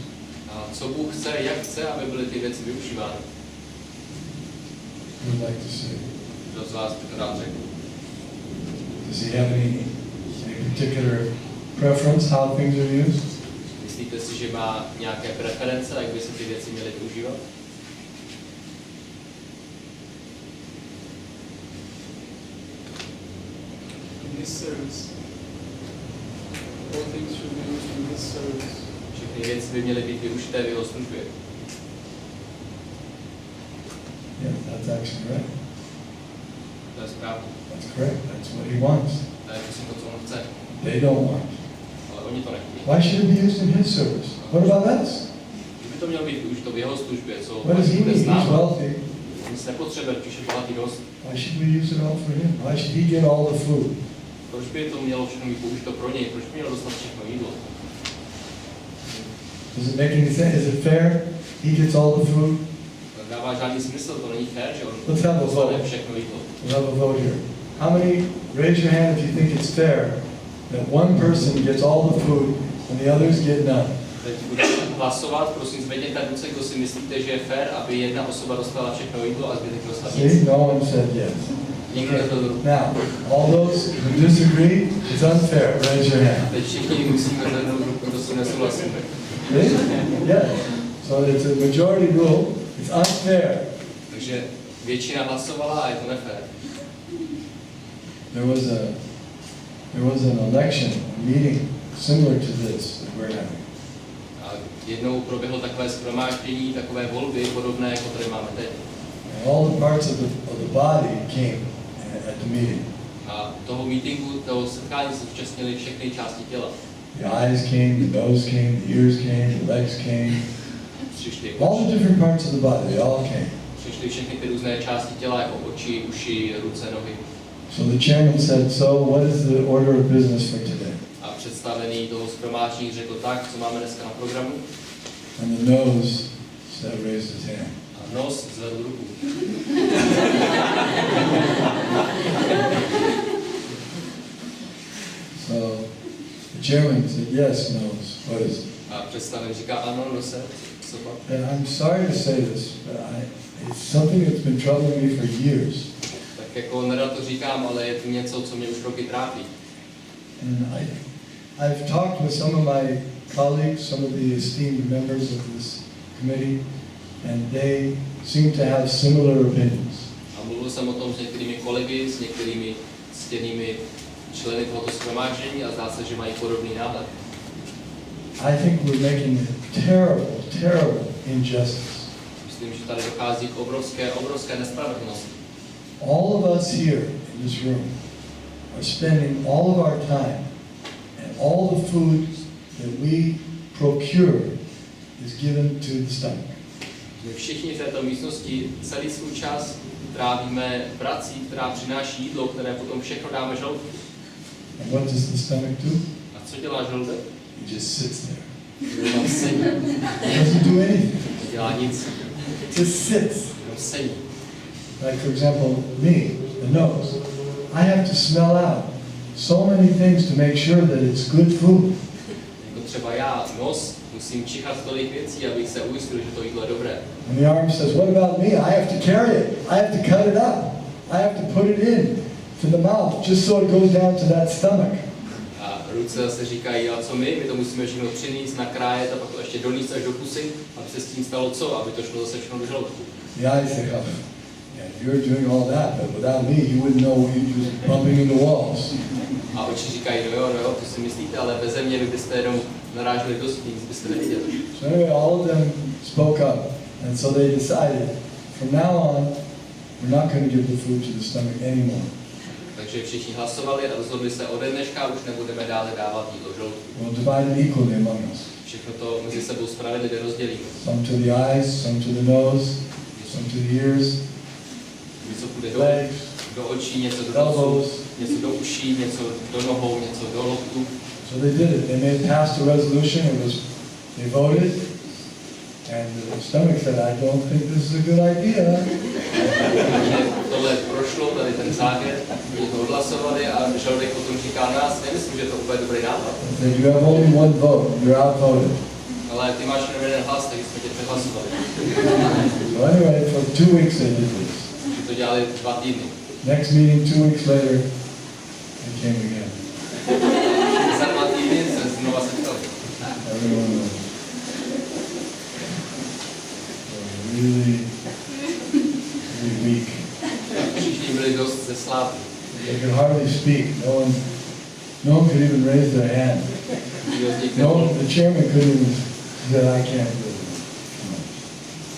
Speaker 2: A co Bůh chce, jak chce, aby byly ty věci využívány?
Speaker 1: Who would like to say?
Speaker 2: Kdo z vás by to rád řekl?
Speaker 1: Does he have any particular preference how things are used?
Speaker 2: Myslíte si, že má nějaké preference, jak by se ty věci měly využívat?
Speaker 3: His service. All things should be used in His service.
Speaker 2: Všechny věci by měly být využité v jeho službě.
Speaker 1: Yeah, that's actually right.
Speaker 2: To je správně.
Speaker 1: That's correct. That's what he wants.
Speaker 2: To je přesně to, co on chce.
Speaker 1: They don't want.
Speaker 2: Ale oni to nechtějí.
Speaker 1: Why should it be used in his service? What about us?
Speaker 2: Kdyby to mělo být využito v jeho službě, co
Speaker 1: What does he
Speaker 2: bude
Speaker 1: need?
Speaker 2: s
Speaker 1: He's
Speaker 2: námi.
Speaker 1: wealthy.
Speaker 2: Nic nepotřebuje, když je bohatý dost.
Speaker 1: Why should we use it all for him? Why should he get all the food?
Speaker 2: Proč by to mělo všechno být použito pro něj? Proč by měl dostat všechno jídlo?
Speaker 1: Does it make any sense? Is it fair? He gets all the food?
Speaker 2: To dává žádný smysl, to není fér, že on
Speaker 1: Let's have a
Speaker 2: dostane
Speaker 1: vote.
Speaker 2: všechno jídlo.
Speaker 1: We'll have a vote here. How many, raise your hand if you think it's fair that one person gets all the food and the others get none.
Speaker 2: Teď budeme hlasovat, prosím zvedněte ruce, kdo si myslíte, že je fér, aby jedna osoba dostala všechno jídlo a zbytek dostal nic.
Speaker 1: See, no one said yes.
Speaker 2: Nikdo nezvedl ruku.
Speaker 1: Now, all those who disagree, it's unfair. Raise your hand.
Speaker 2: Teď všichni musíme zvednout ruku, kdo se nesouhlasíme.
Speaker 1: See? Yes. So it's a majority rule. It's unfair.
Speaker 2: Takže většina hlasovala a je to nefér.
Speaker 1: There was an election, a meeting similar to this that we're having.
Speaker 2: A jednou proběhlo takové shromáždění, takové volby podobné, jako tady máme teď.
Speaker 1: And all the parts of the body came at the meeting.
Speaker 2: A toho meetingu, toho setkání se zúčastnili všechny části těla.
Speaker 1: The eyes came, the nose came, the ears came, the legs came.
Speaker 2: Přišli
Speaker 1: All the different parts of the body, they all came.
Speaker 2: Přišly všechny ty různé části těla, jako oči, uši, ruce, nohy.
Speaker 1: So the chairman said, so what is the order of business for today?
Speaker 2: A představený toho shromáždění řekl tak, co máme dneska na programu.
Speaker 1: And the nose said, raised his hand.
Speaker 2: A nos zvedl ruku.
Speaker 1: So the chairman said, yes, nose, what is it?
Speaker 2: A představený říká, ano, nose, co pak?
Speaker 1: And I'm sorry to say this, but it's something that's been troubling me for years.
Speaker 2: Tak jako nerad to říkám, ale je to něco, co mě už roky trápí.
Speaker 1: And I've talked with some of my colleagues, some of the esteemed members of this committee, and they seem to have similar opinions.
Speaker 2: A mluvil jsem o tom s některými kolegy, s některými ctěnými členy tohoto shromáždění a zdá se, že mají podobný náhled.
Speaker 1: I think we're making a terrible injustice.
Speaker 2: Myslím, že tady dochází k obrovské nespravedlnosti.
Speaker 1: All of us here in this room are spending all of our time and all the food that we procure is given to the stomach.
Speaker 2: My všichni v této místnosti celý svůj čas trávíme prací, která přináší jídlo, které potom všechno dáme žaludku.
Speaker 1: And what does the stomach do?
Speaker 2: A co dělá žaludek?
Speaker 1: It just sits there.
Speaker 2: Jenom sedí.
Speaker 1: It doesn't do anything.
Speaker 2: Nedělá nic.
Speaker 1: It just sits.
Speaker 2: Jenom sedí.
Speaker 1: Like for example, me, the nose. I have to smell out so many things to make sure that it's good food.
Speaker 2: Jako třeba já, nos, musím čichat tolik věcí, abych se ujistil, že to jídlo je dobré.
Speaker 1: And the arm says, what about me? I have to carry it. I have to cut it up. I have to put it in to the mouth just so it goes down to that stomach.
Speaker 2: A ruce zase říkají, a co my to musíme všechno přinést, nakrájet a pak to ještě donést až do pusy, aby se s tím stalo co, aby to šlo zase všechno do žaludku.
Speaker 1: The eyes say, oh, yeah, you're doing all that, but without me, you wouldn't know you're just bumping into walls.
Speaker 2: A oči říkají, no jo, to si myslíte, ale beze mě vy byste jenom naráželi do stín, byste neviděli.
Speaker 1: So anyway, all of them spoke up, and so they decided, from now on, we're not going to give the food to the stomach anymore.
Speaker 2: Takže všichni hlasovali a rozhodli se ode dneška, už nebudeme dále dávat jídlo žaludku.
Speaker 1: We'll divide it equally among us.
Speaker 2: Všechno to mezi sebou spravedlivě rozdělíme.
Speaker 1: Some to the eyes, some to the nose, some to the ears,
Speaker 2: Něco půjde
Speaker 1: legs,
Speaker 2: do očí, něco do nosu, něco do uší, něco do nohou, něco do loktu.
Speaker 1: So they did it. They passed a resolution. They voted, and the stomach said, "I don't think this is a good idea."
Speaker 2: Tohle prošlo, tady ten závěr, oni to odhlasovali a žaludek potom říká nás, nemyslím, že to je úplně dobrý nápad.
Speaker 1: You have only one vote. You're outvoted.
Speaker 2: Ale ty máš jenom jeden hlas, tak jsme tě přehlasovali.
Speaker 1: So anyway, for 2 weeks they did this.
Speaker 2: Takže to dělali 2 týdny.
Speaker 1: Next meeting, 2 weeks later, they came again.
Speaker 2: Za 2 týdny se znova setkali.
Speaker 1: Everyone was really weak.
Speaker 2: Všichni byli dost zeslávní.
Speaker 1: They could hardly speak. No one could even raise their hand. No, the chairman couldn't even say, I can't do it.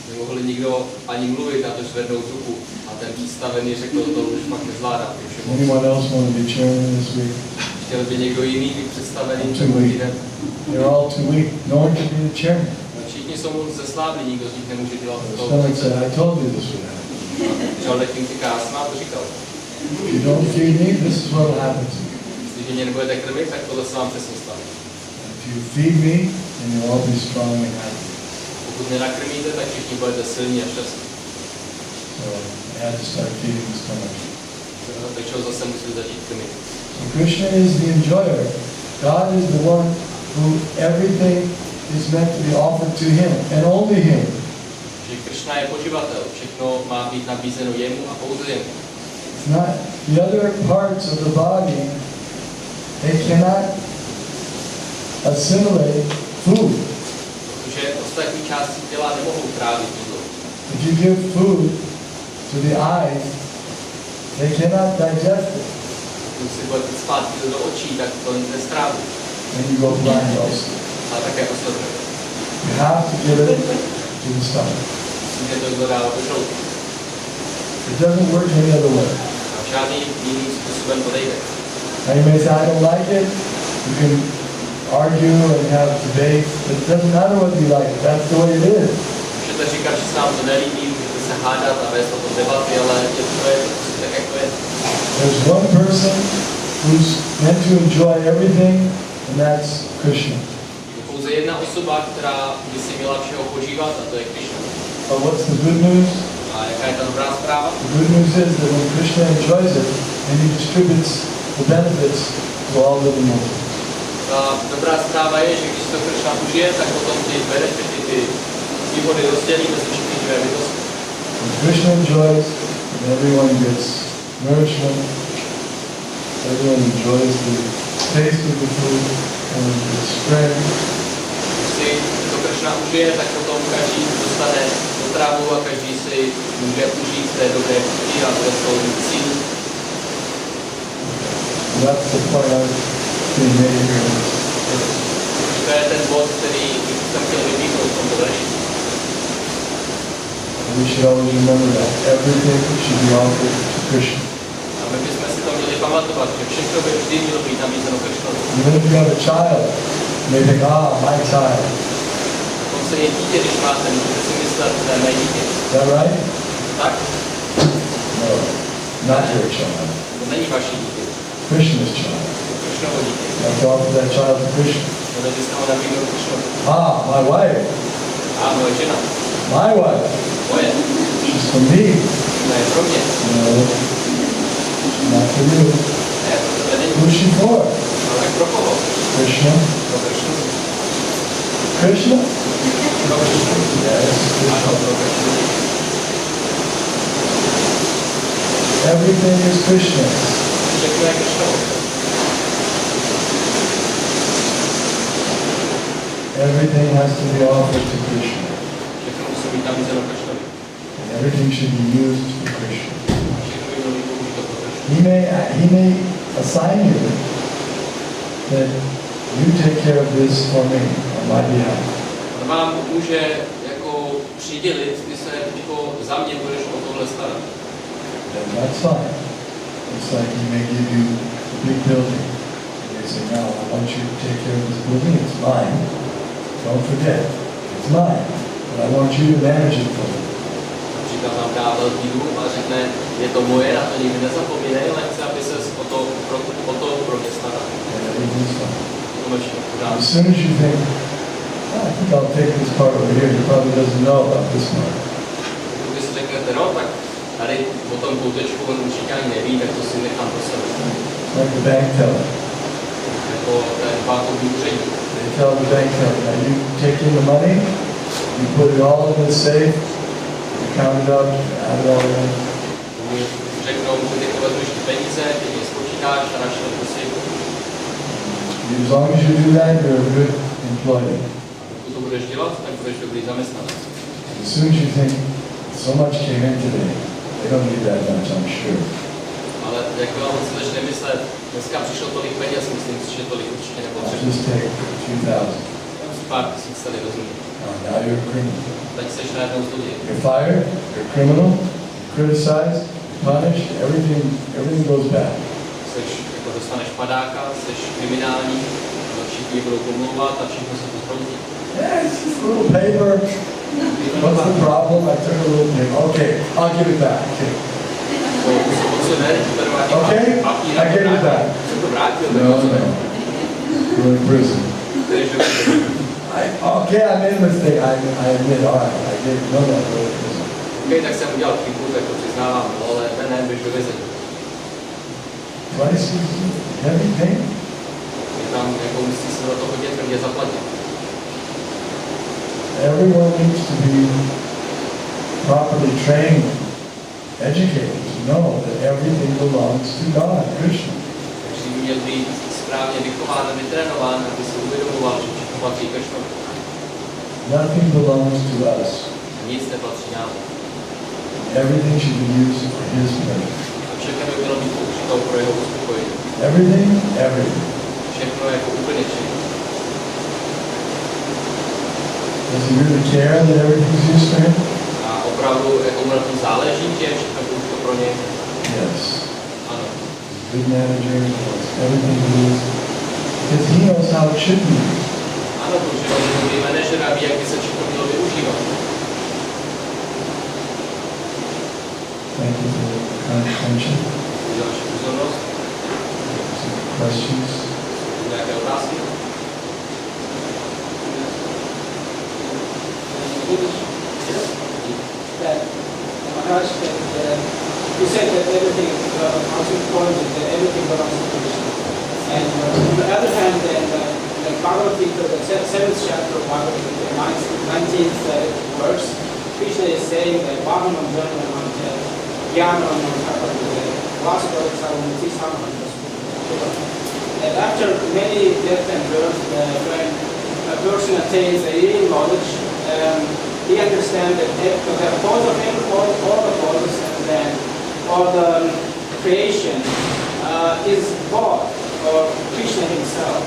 Speaker 2: Nemohl nikdo ani mluvit, a to zvednout ruku. A ten výstavený řekl, to už fakt nezvládá.
Speaker 1: Anyone else want to be chairman this week?
Speaker 2: Chtěl by někdo jiný být představený
Speaker 1: Too weak. They're all too weak. No one can be the chairman.
Speaker 2: Všichni jsou moc zesláblí, nikdo z nich nemůže dělat to.
Speaker 1: Someone said, I told you this would happen.
Speaker 2: Žalek jim říká, já jsem vám to říkal.
Speaker 1: If you don't feed me, this is what will happen to you.
Speaker 2: Jestliže mě nebudete krmit, tak tohle se vám přesně stane.
Speaker 1: If you feed me, then you'll all be strong and happy.
Speaker 2: Pokud nenakrmíte, tak všichni budete silní a šťastní.
Speaker 1: So I had to start feeding the stomach.
Speaker 2: Takže ho zase musí začít krmit.
Speaker 1: So Krishna is the enjoyer. God is the one who everything is meant to be offered to him and only him.
Speaker 2: Že Krishna je poživatel, všechno má být nabízeno jemu a pouze jemu.
Speaker 1: It's not the other parts of the body. They cannot assimilate food.
Speaker 2: Protože ostatní části těla nemohou trávit jídlo.
Speaker 1: If you give food to the eyes, they cannot digest it.
Speaker 2: Když si budete spát jídlo do očí, tak to nestráví.
Speaker 1: And you go blind also.
Speaker 2: Ale také oslepne.
Speaker 1: You have to give it to the stomach.
Speaker 2: Musíte to jídlo dávat do žaludku.
Speaker 1: It doesn't work any other way.
Speaker 2: A žádný jiným způsobem to nejde.
Speaker 1: Now you may say, I don't like it. You can argue and have debate. It doesn't matter whether you like it. That's the way it is.
Speaker 2: Můžete říkat, že se nám to nelíbí, můžete se hádat a vést o tom debaty, ale je to tak, jak to je.
Speaker 1: There's one person who's meant to enjoy everything, and that's Krishna.
Speaker 2: Je pouze jedna osoba, která by si měla všeho požívat, a to je Krishna.
Speaker 1: But what's the good news?
Speaker 2: A jaká je ta dobrá zpráva?
Speaker 1: The good news is that when Krishna enjoys it, and he distributes the benefits to all living entities.
Speaker 2: Ta dobrá zpráva je, že když to Krishna užije, tak potom ty benefity, ty výhody rozdělí mezi všechny živé bytosti.
Speaker 1: When Krishna enjoys, and everyone gets nourishment, everyone enjoys the taste of the food, and the strength.
Speaker 2: Když si to Krishna užije, tak potom každý dostane potravu a každý si může užít té dobré chuti a bude svou sílu.
Speaker 1: That's the point I've been made here.
Speaker 2: To je ten bod, který jsem chtěl vypíchnout v tomto verši.
Speaker 1: We should always remember that everything should be offered to Krishna.
Speaker 2: A my bychom si to měli pamatovat, že všechno by vždy mělo být nabízeno Krishnovi.
Speaker 1: Even if you have a child, you may think, my child.
Speaker 2: Dokonce je dítě, když máte, můžete si myslet, to je mé dítě.
Speaker 1: Is that right?
Speaker 2: Tak?
Speaker 1: No, not your child.
Speaker 2: To není vaše dítě.
Speaker 1: Krishna's child.
Speaker 2: Krishnovo dítě.
Speaker 1: You have to offer that child to Krishna.
Speaker 2: Měli byste ho nabídnout Krishnovi.
Speaker 1: My wife.
Speaker 2: A moje žena.
Speaker 1: My wife.
Speaker 2: Moje.
Speaker 1: She's for me.
Speaker 2: To je pro mě.
Speaker 1: No, not for you.
Speaker 2: Ne, to tebe není.
Speaker 1: Who's she for?
Speaker 2: Ale pro koho?
Speaker 1: Krishna.
Speaker 2: Pro Krishnu.
Speaker 1: Krishna?
Speaker 2: Pro Krishnu.
Speaker 1: Yes,
Speaker 2: Ano,
Speaker 1: Krishna.
Speaker 2: pro Krishnu.
Speaker 1: Everything is Krishna.
Speaker 2: Všechno je Krishnovo.
Speaker 1: Everything has to be offered to Krishna.
Speaker 2: Všechno musí být nabízeno Krishnovi.
Speaker 1: And everything should be used for Krishna.
Speaker 2: Všechno by mělo být použito pro Krishnu.
Speaker 1: He may assign you that you take care of this for me on my behalf.
Speaker 2: On vám může jako přidělit, ty se jako za mě budeš o tohle starat.
Speaker 1: Then that's fine. It's like he may give you a big building. And they say, now I want you to take care of this building. It's mine. Don't forget. It's mine. But I want you to manage it for me.
Speaker 2: Například vám dá velký dům a řekne, je to moje, na to nikdy nezapomínej, ale chci, aby se o to pro mě staral.
Speaker 1: And everything's fine.
Speaker 2: As
Speaker 1: As soon as you think, I think I'll take this part over here, he probably doesn't know about this part.
Speaker 2: Když si řeknete, no tak tady o tom koutečku on určitě ani neví, tak to si nechám pro sebe.
Speaker 1: Like the bank teller.
Speaker 2: Jako ten bankovní úředník.
Speaker 1: They tell the bank teller, now you take in the money, you put it all in the safe, you count it up, add it all in.
Speaker 2: Řeknou, že ty vezmeš ty peníze, ty je spočítáš a dáš to do sejfu.
Speaker 1: As long as you do that, you're a good employee.
Speaker 2: Pokud to budeš dělat, tak budeš dobrý zaměstnanec.
Speaker 1: As soon as you think, so much came in today, they don't need that much, I'm sure.
Speaker 2: Ale jak byla moc začne myslet, dneska přišlo tolik peněz, myslím si, že tolik určitě nepotřebuje.
Speaker 1: Just take a few thousand.
Speaker 2: Pár tisíc tady vezmu.
Speaker 1: Now you're a criminal.
Speaker 2: Teď seš najednou zloděj.
Speaker 1: You're fired, you're a criminal, you're criticized, punished, everything goes bad.
Speaker 2: Seš, jako dostaneš padáka, seš kriminální, všichni budou pomlouvat a všechno se to zhroutí.
Speaker 1: Yeah, it's just a little paper. What's the problem? I took a little paper. Okay, I'll give it back. Okay, I give it back. No. You're in prison. Okay, I made a mistake. I admit, all right, I did know that.
Speaker 2: Okay, tak jsem udělal chybu, tak to přiznávám, ale ne, běž do vězení.
Speaker 1: Price is heavy pay.
Speaker 2: Je tam, jako musí se za to hodně tvrdě zaplatit.
Speaker 1: Everyone needs to be properly trained, educated to know that everything belongs to God, Krishna.
Speaker 2: Takže měl být správně vychován a vytrénován, aby se uvědomoval, že všechno patří Krishnovi.
Speaker 1: Nothing belongs to us.
Speaker 2: Nic nepatří nám.
Speaker 1: Everything should be used for His pleasure.
Speaker 2: A všechno by mělo být použitou pro jeho uspokojení.
Speaker 1: Everything.
Speaker 2: Všechno jako úplně všechno.
Speaker 1: Does He really care that everything's used for Him?
Speaker 2: A opravdu, jako mu na tom záleží, že je všechno použito pro něj?
Speaker 1: Yes.
Speaker 2: Ano.
Speaker 1: Good manager, knows everything used. Because He knows how it should be used.
Speaker 2: Ano, protože on je dobrý manažer a ví, jak by se všechno mělo využívat.
Speaker 1: Thank you for your kind attention.
Speaker 2: Za vaši pozornost.
Speaker 1: Some questions?
Speaker 2: Nějaké otázky?
Speaker 3: Maharaj, you said that everything, also pointed that everything belongs to Krishna. And on the other hand, then the Bhagavad-gita, the 7th chapter of Bhagavad-gita, 19th verse, Krishna is saying that Vahanam Janam Jnanam and after many deaths and births, when a person attains a real knowledge, he understands that the cause of all the causes and then all the creation is God or Krishna himself.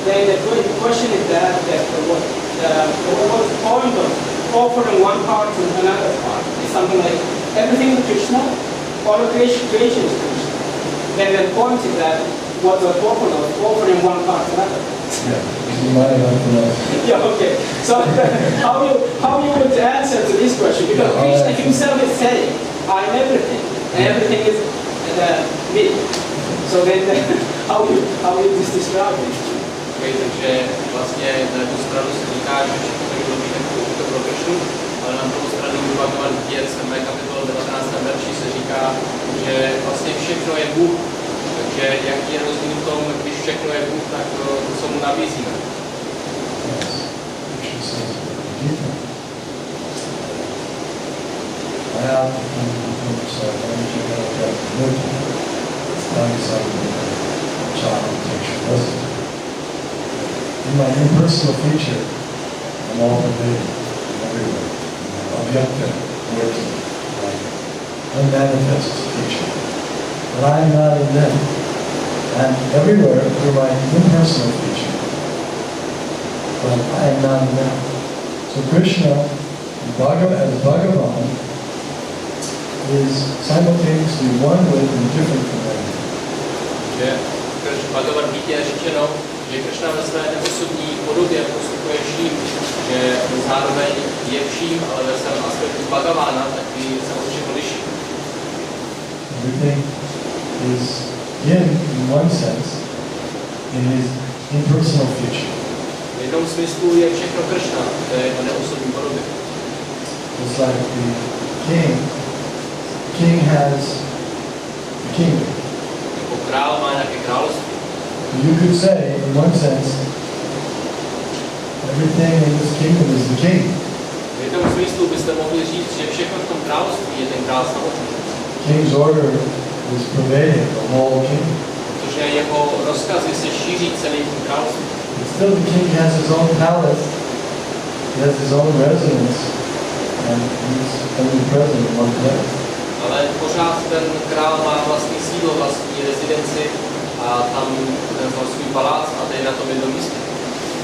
Speaker 3: Then the question is that what the point of offering one part to another part is something like everything is Krishna, all the creation is Krishna. Then the point is that what the purpose of offering one part to another.
Speaker 1: Yeah, you might have to know.
Speaker 3: Yeah, okay. So how you would answer to this question? Because Krishna himself is saying, I am everything, and everything is me. So then how you describe it?
Speaker 2: Okay, takže vlastně na jednu stranu se říká, že všechno by bylo být použito pro Krishnu, ale na druhou stranu v Bhagavad-gitě 7. kapitole 19. verši se říká, že vlastně všechno je Bůh. Takže jak je rozdíl v tom, když všechno je Bůh, tak to, co mu nabízíme.
Speaker 1: In my impersonal feature, I'm all pervading, everywhere. Objecta, working, unmanifest feature. But I am not in them. I'm everywhere through my impersonal feature. But I am not in them. So Krishna, as Bhagavan, is simultaneously one with and different from everything.
Speaker 2: Že v Bhagavad-gitě je řečeno, že Krishna ve své neosobní podobě postupuje vším, že zároveň je vším, ale ve svém aspektu Bhagavána taky se od všeho liší.
Speaker 1: Everything is in one sense, in his impersonal feature.
Speaker 2: V jednom smyslu je všechno Krishna, to je jeho neosobní podobě.
Speaker 1: It's like the king has a kingdom.
Speaker 2: Jako král má nějaké království.
Speaker 1: You could say, in one sense, everything in this kingdom is the king.
Speaker 2: V jednom smyslu byste mohli říct, že všechno v tom království je ten král samotný.
Speaker 1: King's order is pervading the whole kingdom.
Speaker 2: Protože jeho rozkazy se šíří celým tím královstvím.
Speaker 1: But still the king has his own palace, he has his own residence, and he's only present in one place.
Speaker 2: Ale pořád ten král má vlastní sídlo, vlastní rezidenci a tam ten svůj palác a to je na tom jednom místě.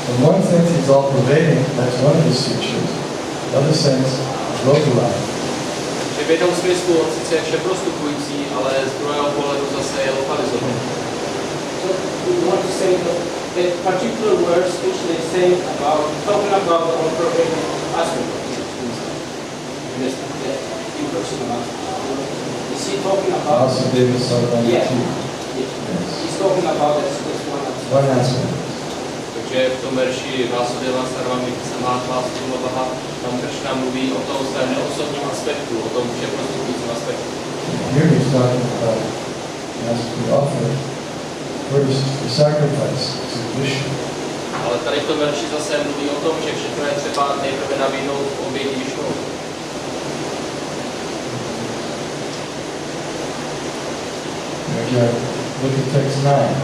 Speaker 1: In one sense, he's all pervading, that's one of his features. In other sense, localized.
Speaker 2: Že v jednom smyslu on sice je všeprostupující, ale z druhého pohledu zase je lokalizovaný.
Speaker 4: So we want to say that particular words which they say about talking about the all pervading aspect of this impersonal aspect. Is he talking about?
Speaker 1: Also, David Sullivan.
Speaker 4: Yeah.
Speaker 1: Yes.
Speaker 4: He's talking about this one aspect.
Speaker 1: One aspect.
Speaker 2: Takže v tom verši Vásudeva Sarvami Samátma Sumavaha tam Krishna mluví o tom svém neosobním aspektu, o tom všeprostupujícím aspektu.
Speaker 1: Here he's talking about as we offer first the sacrifice to Vishnu.
Speaker 2: Ale tady v tom verši zase mluví o tom, že všechno je třeba nejprve nabídnout oběti Višnu.
Speaker 1: Again, look at text 9.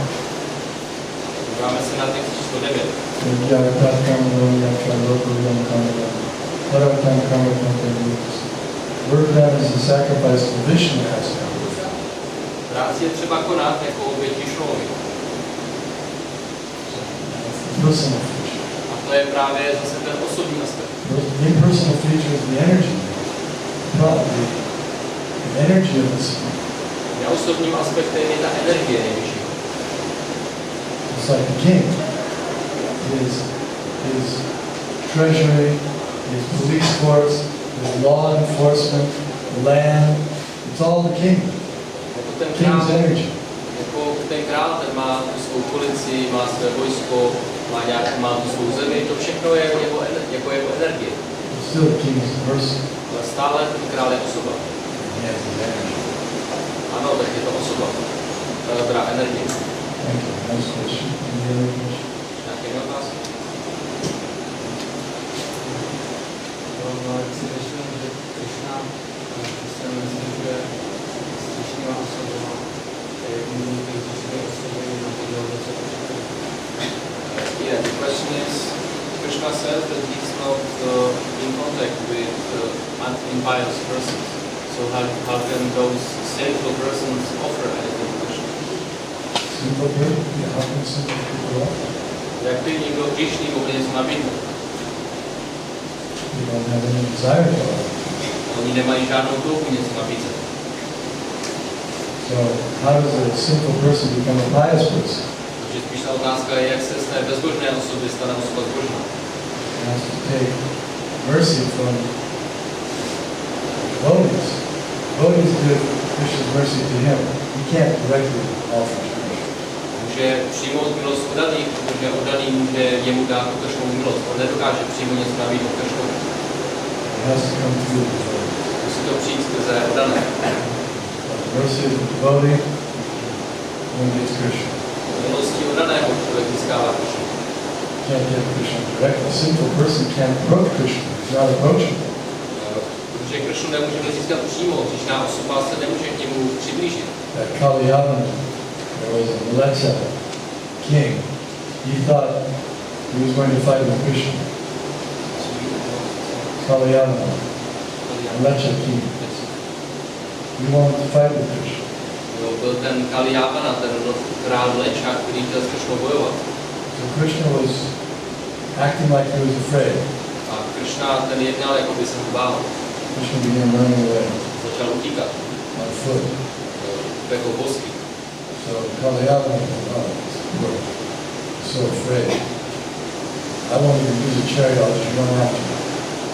Speaker 2: Díváme se na text číslo 9.
Speaker 1: Word that is a sacrifice to Vishnu has come.
Speaker 2: Práci je třeba konat jako oběť Višnovi.
Speaker 1: Personal feature.
Speaker 2: A to je právě zase ten osobní aspekt.
Speaker 1: The impersonal feature is the energy. The energy of the spirit.
Speaker 2: Neosobním aspektem je ta energie nejvyšší.
Speaker 1: It's like the king. His treasury, his police force, his law enforcement, the land, it's all the king.
Speaker 2: Jako ten
Speaker 1: King's
Speaker 2: král,
Speaker 1: energy.
Speaker 2: jako ten král, ten má tu svou policii, má své vojsko, má tu svou zemi, to všechno je jako jeho energie.
Speaker 1: It's still the king's person.
Speaker 2: Ale stále ten král je osoba.
Speaker 1: He has his energy.
Speaker 2: Ano, tak je to osoba. Dobrá energie.
Speaker 1: Thank you. Next question. Any other question?
Speaker 2: Nějaké jiné otázky?
Speaker 5: Si myslím, že Krishna se nezvyšuje strašnýma osobama, jedním fyzické osoby na podloze.
Speaker 2: Yeah, the question is, Krishna says that he's not in contact with impious persons. So how can those sinful persons offer anything to Krishna?
Speaker 1: Simple good? Yeah, how can simple people offer?
Speaker 2: Jak by někdo hříšný mohl něco nabídnout?
Speaker 1: You don't have any desire to offer.
Speaker 2: Oni nemají žádnou touhu něco nabízet.
Speaker 1: So how does a simple person become a pious person?
Speaker 2: Takže spíš ta otázka je, jak se z té bezbožné osoby stane osoba zbožná.
Speaker 1: He has to take mercy from devotees. Devotees give Krishna's mercy to him. He can't directly offer to Krishna.
Speaker 2: Může přijmout milost oddaných, protože oddaný může jemu dát tu Kršnovu milost. On nedokáže přímo něco nabídnout Kršnovi.
Speaker 1: It has to come through the devotee.
Speaker 2: Musí to přijít skrze oddané.
Speaker 1: Mercy of the devotee, one gets Krishna.
Speaker 2: Milostí oddaného člověk získává Kršnu.
Speaker 1: Can't get Krishna directly. A simple person can't approach Krishna. He's not approachable.
Speaker 2: Protože Kršnu nemůžeme získat přímo, hříšná osoba se nemůže k němu přiblížit.
Speaker 1: That Kalyavana, there was a Mlecha king. He thought he was going to fight with Krishna. Kalyavana, Mlecha king. He wanted to fight with Krishna.
Speaker 2: Byl ten Kalyavana, ten král Mlecha, který chtěl s Kršnou bojovat.
Speaker 1: So Krishna was acting like he was afraid.
Speaker 2: A Kršna ten jednal, jako by se ho bál.
Speaker 1: Krishna began running away
Speaker 2: Začal utíkat.
Speaker 1: on foot.
Speaker 2: Jako bosky.
Speaker 1: So Kalyavana was so afraid. I won't even use a chariot, I'll just run after him.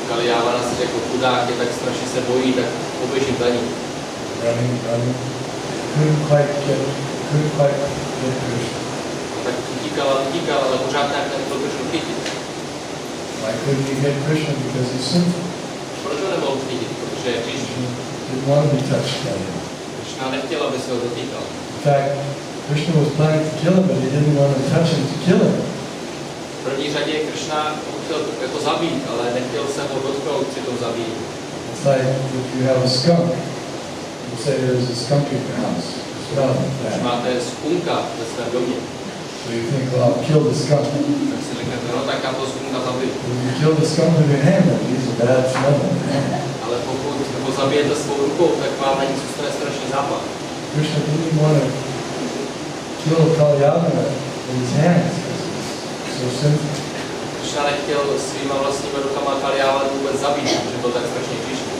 Speaker 2: Kalyavana si řekl, chudák je tak strašně se bojí, tak poběžím za ním.
Speaker 1: Running. Couldn't quite get Krishna.
Speaker 2: Tak utíkal, ale pořád nějak nemohl Kršnu chytit.
Speaker 1: Why couldn't he get Krishna? Because he's sinful.
Speaker 2: Proč ho nemohl chytit? Protože je hříšný.
Speaker 1: Didn't want to be touched by him.
Speaker 2: Kršna nechtěl, aby se ho dotýkal.
Speaker 1: In fact, Krishna was planning to kill him, but he didn't want to touch him to kill him.
Speaker 2: V první řadě Kršna ho chtěl jako zabít, ale nechtěl se ho dotknout při tom zabíjení.
Speaker 1: It's like if you have a skunk, you say there's a skunk in your house. Smell
Speaker 2: Když
Speaker 1: bad.
Speaker 2: máte skunka ve svém domě,
Speaker 1: So you think, well, I'll kill the skunk.
Speaker 2: tak si řeknete, no tak já to skunka zabiju.
Speaker 1: If you kill the skunk with your hand, then he's a bad smell.
Speaker 2: A Ale pokud ho zabijete svou rukou, tak vám na ní zůstane strašný zápach.
Speaker 1: Krishna didn't want to kill Kalyavana in his hands. So sinful.
Speaker 2: Krishna nechtěl svýma vlastníma rukama Kalyavanu vůbec zabít, protože byl tak strašně hříšný.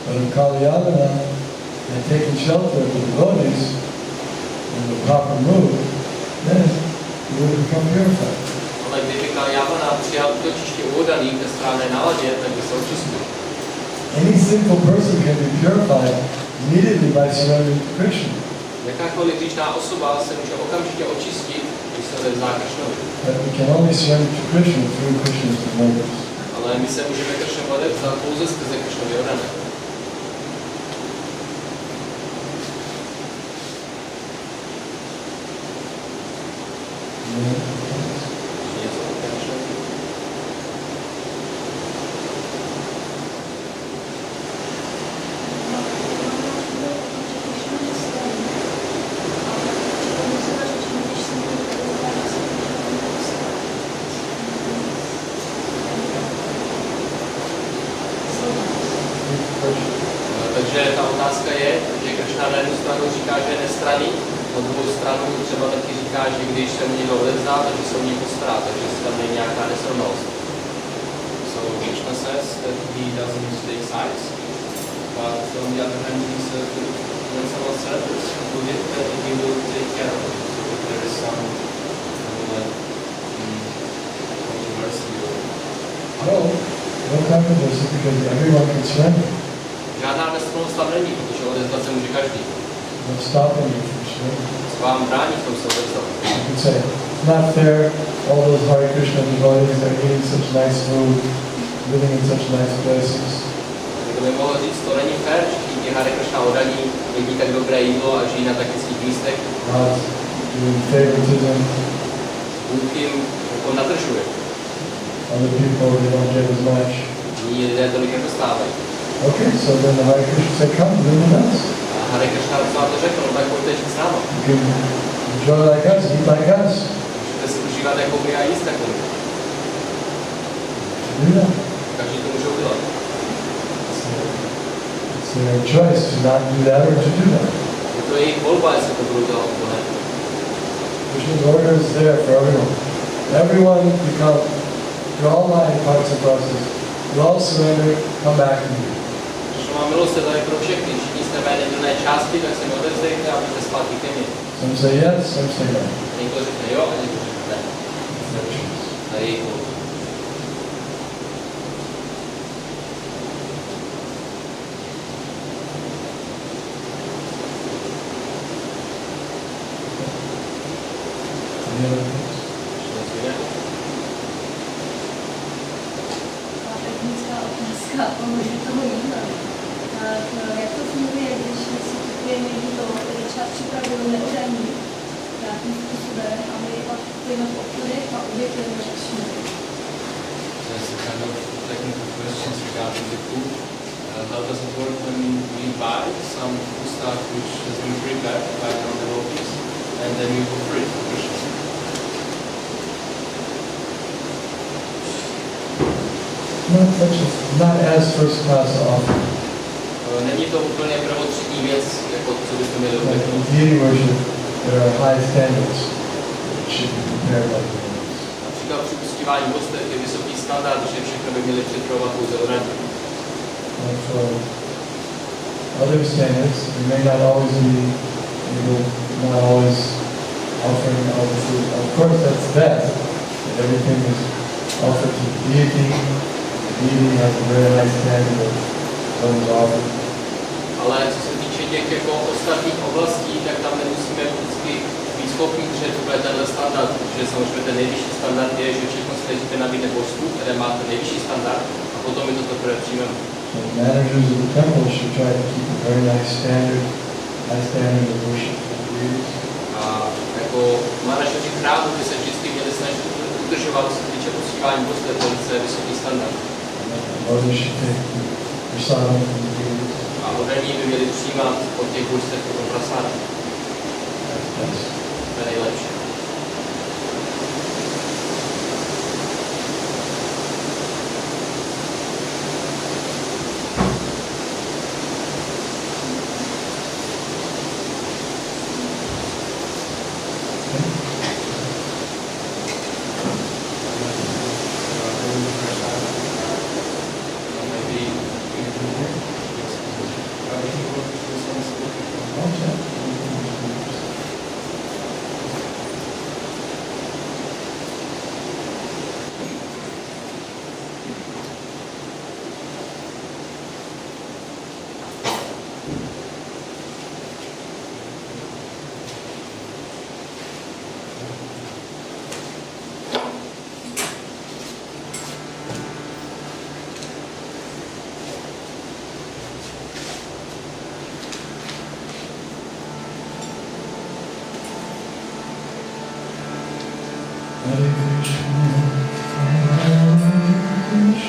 Speaker 1: But if Kalyavana had taken shelter of the devotees in the proper mood, then he would have become purified.
Speaker 2: Ale kdyby Kalyavana přijal útočiště u oddaných ve správné náladě, tak by se očistil.
Speaker 1: Any sinful person can be purified immediately by surrendering to Krishna.
Speaker 2: Jakákoliv hříšná osoba se může okamžitě očistit, když se odevzdá Krishnovi.
Speaker 1: But we can only surrender to Krishna through Krishna's devotees.
Speaker 2: Ale my se můžeme Krishnovi odevzdat pouze skrze Krishnovi oddané. Takže ta otázka je, že Krishna na jednu stranu říká, že je nestranný, na druhou stranu třeba taky říká, že když se mu někdo odevzdá, takže se o něj postará, takže se tam není nějaká nesrovnalost. So Krishna says that he doesn't take sides, but on the other hand he says that when someone surrenders to him, that he will take care of it. So if there is some controversy or...
Speaker 1: No controversy because everyone can surrender.
Speaker 2: Žádná nesrovnalost tam není, protože odevzdat se může každý.
Speaker 1: What's stopping you from surrendering?
Speaker 2: Co vám brání v tom se odevzdat?
Speaker 1: You can say, it's not fair, all those Hare Krishna devotees are eating such nice food, living in such nice places.
Speaker 2: Kdo by mohl říct, to není fér, že ti Hare Krishna oddaní jedí tak dobré jídlo a žijí na tak hezkých místech.
Speaker 1: Not doing favoritism.
Speaker 2: Bůh jim nadržuje.
Speaker 1: Other people, they don't get as much.
Speaker 2: Jiní lidé tolik nedostávají.
Speaker 1: Okay, so then the Hare Krishna said, come, live with us.
Speaker 2: A Hare Krishna vám to řekl, no tak pojďte žít s náma.
Speaker 1: You can enjoy like us, eat like us.
Speaker 2: Můžete si užívat jako my a jíst jako my.
Speaker 1: Do that.
Speaker 2: Každý to může udělat.
Speaker 1: It's their choice to not do that or to do that.
Speaker 2: Je to jejich volba, jestli to budou dělat nebo ne.
Speaker 1: Krishna's order is there for everyone. Everyone become, through all nine parts and process, you all surrender, come back to me.
Speaker 2: Krishna milost je tady pro všechny. Všichni jste mé nedělné části, tak se mi odezdejte a buďte zpátky ke mně.
Speaker 1: Some say yes, some say no.
Speaker 2: Někdo řekne jo a někdo řekne ne.
Speaker 1: It's their choice.
Speaker 2: To je jejich volba.
Speaker 1: Any other things?
Speaker 6: Technická otázka ohledně toho jídla. Tak jak to funguje, když si kupujeme jídlo, které třeba připravují neoddaní nějakým způsobem a my pak půjdeme v obchodech a obětujeme řešení.
Speaker 2: There's a kind of technical questions regarding the food. How does it work when we buy some food stuff which has been prepared by the devotees and then we offer it to Krishna?
Speaker 1: Not as first class offer.
Speaker 2: Není to úplně prvotřídní věc, jako co bychom měli
Speaker 1: Like
Speaker 2: obětovat.
Speaker 1: in deity worship, there are high standards that should be prepared by the devotees.
Speaker 2: Například při uctívání božstev je vysoký standard, že všechno by měli připravovat pouze oddaní.
Speaker 1: And for other standards, we may not always be able, not always offering all the food. Of course, that's best, that everything is offered to the deity. The deity has a very high standard of what is offered.
Speaker 2: Ale co se týče těch jako ostatních oblastí, tak tam nemusíme vždycky být schopni držet úplně tenhle standard, protože samozřejmě ten nejvyšší standard je, že všechno snažíte nabídne božstvu, které má ten nejvyšší standard, a potom my to teprve přijmeme.
Speaker 1: So the managers of the temple should try to keep a very nice standard, high standard of worship for the deities.
Speaker 2: A jako manažeři chrámu by se vždycky měli snažit udržovat, co se týče uctívání božstev, velice vysoký standard.
Speaker 1: Devotees should take prasadam from the deities.
Speaker 2: A oddaní by měli přijímat od těch božstev potom prasáda.
Speaker 1: That's best.
Speaker 2: To je nejlepší.
Speaker 1: Hare Krishna, Krishna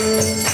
Speaker 1: Hare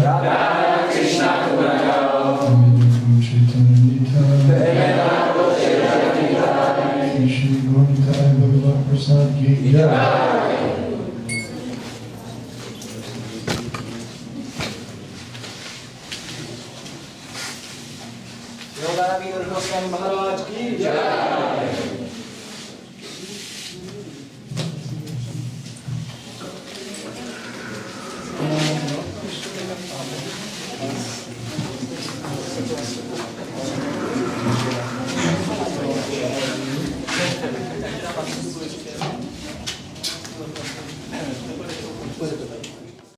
Speaker 3: Radha Krishna Purnao,
Speaker 1: Shri Gurnitai Bhagavad Prasad Ki Jai.
Speaker 3: Danavir Goswami Maharaj ki jai.